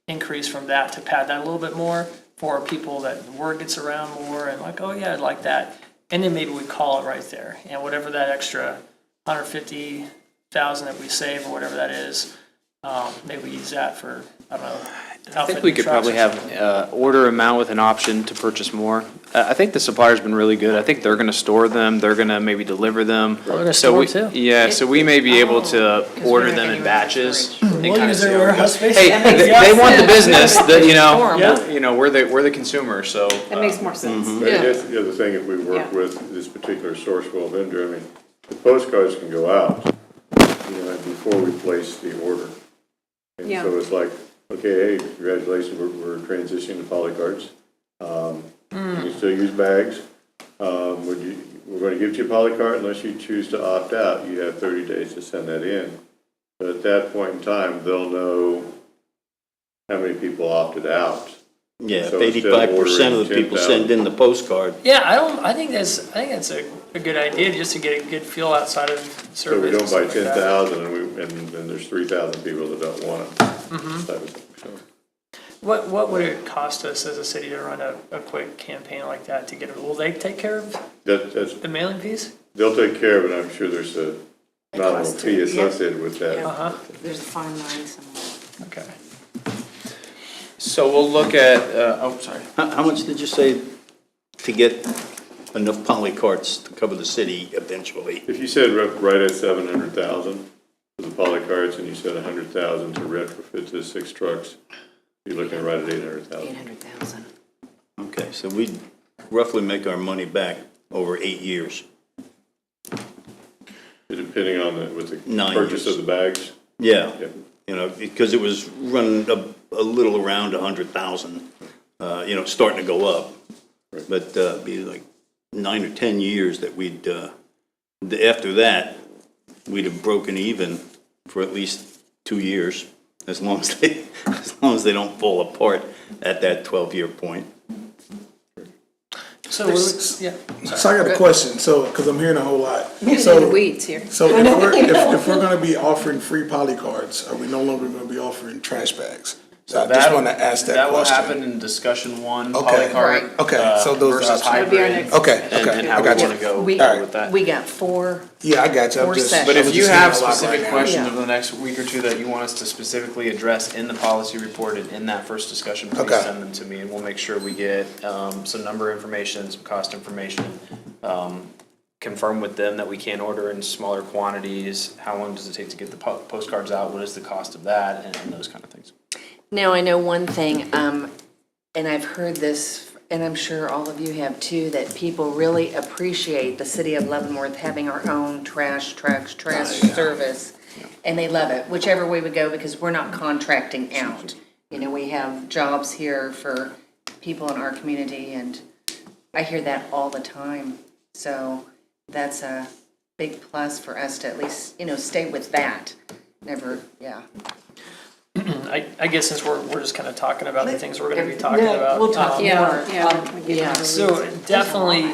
increase from that to pad that a little bit more for people that the word gets around more and like, oh yeah, I'd like that. And then maybe we call it right there. And whatever that extra 150,000 that we save or whatever that is, maybe we use that for, I don't know. I think we could probably have order amount with an option to purchase more. I think the supplier's been really good. I think they're gonna store them, they're gonna maybe deliver them. gonna So store we, them too. yeah, so we may be able to 'cause order we're not them gonna in use batches. storage. and We'll kinda use see their how it warehouse goes. space. Hey, That makes they want the sense. business, that, you know, Yeah. we're the consumer, so. That makes more sense. But I guess the other thing, if we work Yeah. with this particular Sourcewell vendor, I mean, the postcards can go out, you know, before we place the order. And Yeah. so it's like, okay, hey, congratulations, we're transitioning to polycards. You can still use bags. We're gonna give you a polycart unless you choose to opt out. You have 30 days to send that in. But at that point in time, they'll know how many people opted out. Yeah, if So instead of 85% of the ordering people send in the postcard, Yeah, I think that's a good idea, just to get a good feel outside of So we surveys don't and buy stuff like that. 10,000 and then there's 3,000 people that don't want them. Type of thing, so. What would it cost us as a city to run a quick campaign like that to get it? Will they take care of That's, the mailing fees? they'll take care of it, I'm sure there's a nominal cost fee too, yeah. associated with that. Uh-huh, There's a fine line somewhere. okay. So we'll look at, sorry. how much did you say to get enough polycarts to cover the city eventually? If you said right at 700,000 for the polycarts and you said 100,000 to retrofit the 6 trucks, you're looking right at 800,000. 800,000. Okay, so we'd roughly make our money back over 8 years. Depending on with the 9 purchase years. of the bags. Yeah, Yeah. you know, because it was running a little around 100,000, you know, starting to go up. Right. But be like 9 or 10 years that we'd, after that, we'd have broken even for at least 2 years, as long as they don't fall apart at that 12-year point. So, yeah. So I got a question, so, cause I'm hearing a whole lot. We're in the So, weeds here. so if we're gonna be offering free poly cards, are we no longer gonna be offering trash bags? So I just wanna ask that will question. happen in discussion 1, Okay. polycart. Okay, so those versus options. That'd be our hybrid. next. Okay, And okay, how I we got wanna you. go We, with that. we got 4. Yeah, I got you. Four I'm just. sessions. But I if was you just have hearing a lot specific right now. questions Yeah. over the next week or two that you want us to specifically address in the policy report and in that first discussion, please Okay. send them to me and we'll make sure we get some number information, some cost information, confirm with them that we can order in smaller quantities. How long does it take to get the postcards out? What is the cost of that? And those kind of things. Now, I know one thing, and I've heard this, and I'm sure all of you have too, that people really appreciate the city of Leavenworth having our own trash trucks, trash service. And they love it, whichever way we go, because we're not contracting out. You know, we have jobs here for people in our community, and I hear that all the time. So that's a big plus for us to at least, stay with that. Never, yeah. I guess since we're just kind of talking about the things we're gonna be talking about. We'll talk more. Yeah. So definitely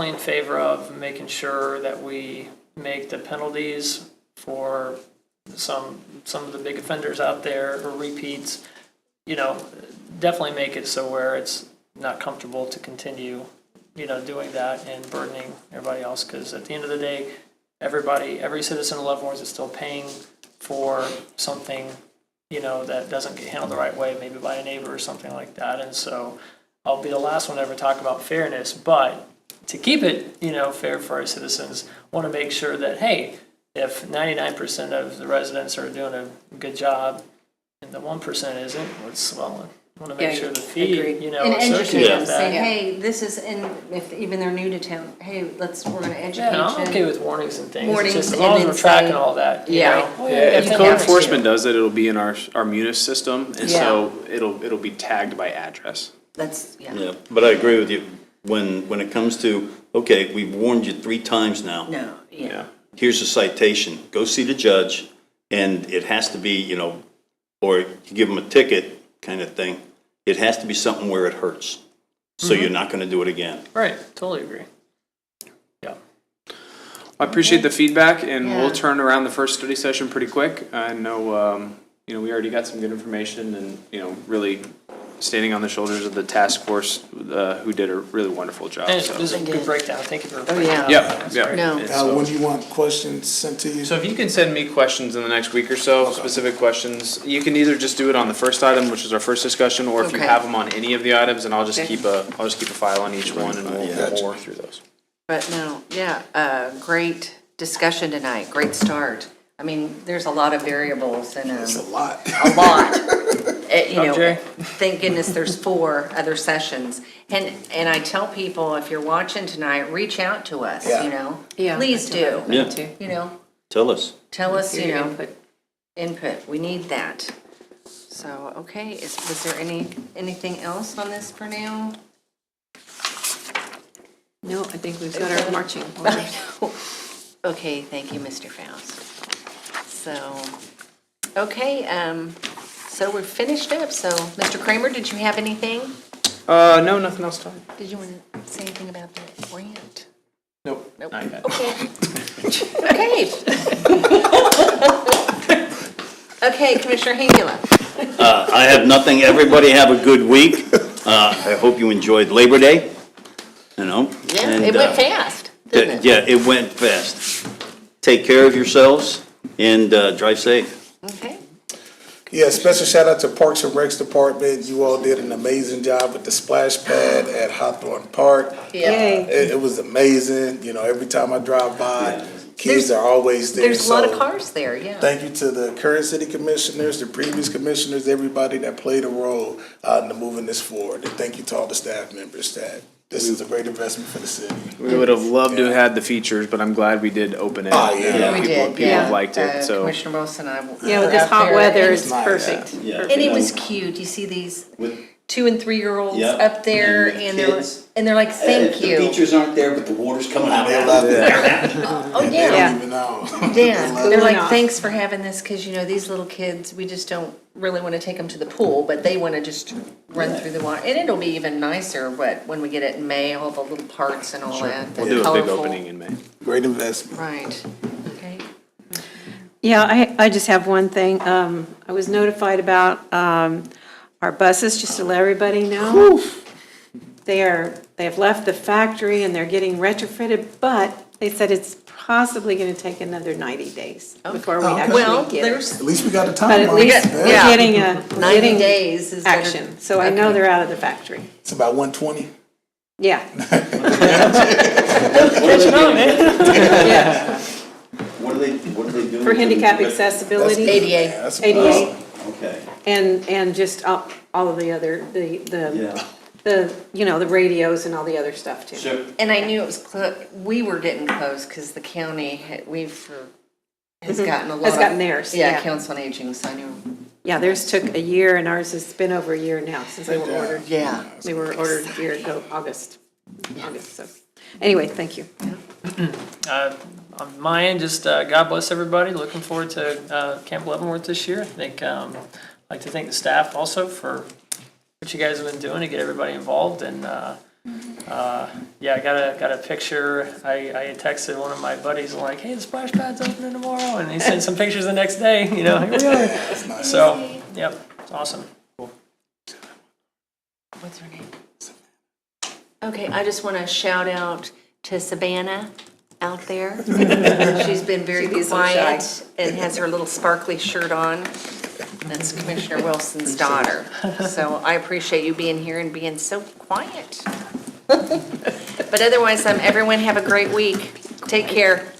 in favor of making sure that we make the penalties for some of the big offenders out there or repeats, definitely make it so where it's not comfortable to continue, doing that and burdening everybody else. Because at the end of the day, every citizen of Leavenworth is still paying for something, that doesn't get handled the right way, maybe by a neighbor or something like that. And so I'll be the last one to ever talk about fairness, but to keep it, fair for our citizens, want to make sure that, hey, if 99% of the residents are doing a good job and the 1% isn't, want to make sure the fee, And educate associated them, with say, that. hey, this is, and if even they're new to town, hey, we're gonna educate you. Yeah, I'm okay with warnings and things. Warnings It's just as and long as then we're tracking say- all that, you Yeah. know? If you code have to. enforcement does it, it'll be in our Munis system, and Yeah. so it'll be tagged by address. That's, yeah. Yeah, but I agree with you. When it comes to, okay, we've warned you 3 times now. No, yeah. Here's a citation. Go see the judge, and it has to be, or you give them a ticket kind of thing. It has to be something where it hurts. So you're not going to do it again. Right, totally agree. Yeah. I appreciate the feedback, and Yeah. we'll turn around the first study session pretty quick. I know, we already got some good information, and, really standing on the shoulders of the task force, who did a really wonderful job, And so. this is a good breakdown. Thank you for Oh, breaking yeah. down. Yep, That's yep. great. No. And so- When do you want questions sent to you? So if you can send me questions in the next week or so, specific questions, you can either just do it on the first item, which is our first discussion, or if you Okay. have them on any of the items, and I'll just Okay. keep a file on each one, and we'll work through those. But no, yeah, great discussion tonight, great start. I mean, there's a lot of variables and, It's a lot. a lot. Jay. Thank goodness there's 4 other sessions. And I tell people, if you're watching tonight, reach out to us, Yeah. Yeah. Please do. Yeah. Tell us. Tell us, Your input. input, we need that. So, okay, was there anything else on this for now? No, I think we've got our marching orders. Okay, thank you, Mr. Faust. So, okay, so we're finished up, so, Mr. Kramer, did you have anything? No, nothing else to add. Did you want to say anything about the grant? Nope. Nope. Not yet. Okay. Okay. Okay, Commissioner Hengula. I have nothing. Everybody have a good week. I hope you enjoyed Labor Day, Yeah, and, it went fast, didn't it? Yeah, it went fast. Take care of yourselves and drive safe. Okay. Yeah, special shout out to Parks and Recs Department. You all did an amazing job with the splash pad at Hawthorne Park. Yeah. It was amazing. Every time I drive by, kids are always there. There's a lot of So cars there, yeah. Thank you to the current city commissioners, the previous commissioners, everybody that played a role in moving this forward. And thank you to all the staff members that this is a great investment for the city. We would have loved to have had the features, but I'm glad we did open it. Oh, yeah. We did, People yeah. have liked it, so. Commissioner Wilson and I. Yeah, with were this out hot there, weather, and- it's nice. perfect. Yeah. And it was cute. You see these With- 2 and 3-year-olds Yeah. up there, And the and they're kids. like, "Thank you." The teachers aren't there, but the water's coming out. They love it. Oh They yeah, don't even know. yeah. They're Cooling like, off. "Thanks for having this," because these little kids, we just don't really want to take them to the pool, but they want to just run through the water, and it'll be even nicer. When we get it in May, all the little parks and all that. We'll do a big colorful. opening in May. Great investment. Right. Okay. Yeah, I just have one thing. I was notified about our buses, just to let everybody know. They have left the factory and they're getting retrofitted, but they said it's possibly gonna take another 90 days before we Well, actually get it. there's At least we got the But at timeline. least Yeah. we're getting a, 90 getting days is better. action. So I know they're out of the factory. It's about 120. Yeah. Catching on, man. Yeah, What are they doing? for handicap accessibility. ADA. That's ADA, Okay. and just all of the other, the, you know, the radios and all the other stuff too. So, And I knew it was we were getting close because the county, has gotten a lot of. Has gotten theirs, yeah. Council on Aging, so I knew, Yeah, theirs took a year and ours has been over a year now since they were ordered. yeah. They were ordered a year ago, August, so. Anyway, thank you. On my end, just God bless everybody. Looking forward to Camp Leavenworth this year. I think, I'd like to thank the staff also for what you guys have been doing to get everybody involved. And yeah, I got a picture. I texted one of my buddies like, hey, the splash pad's opening tomorrow. And he sent some pictures the next day, you know, here we are. So, yep, it's awesome. Cool. What's her name? Okay, I just want to shout out to Savannah out there. She's been very She's so quiet and has her little sparkly shirt on. That's Commissioner Wilson's daughter. So I appreciate you being here and being so quiet. But otherwise, everyone have a great week. Take care.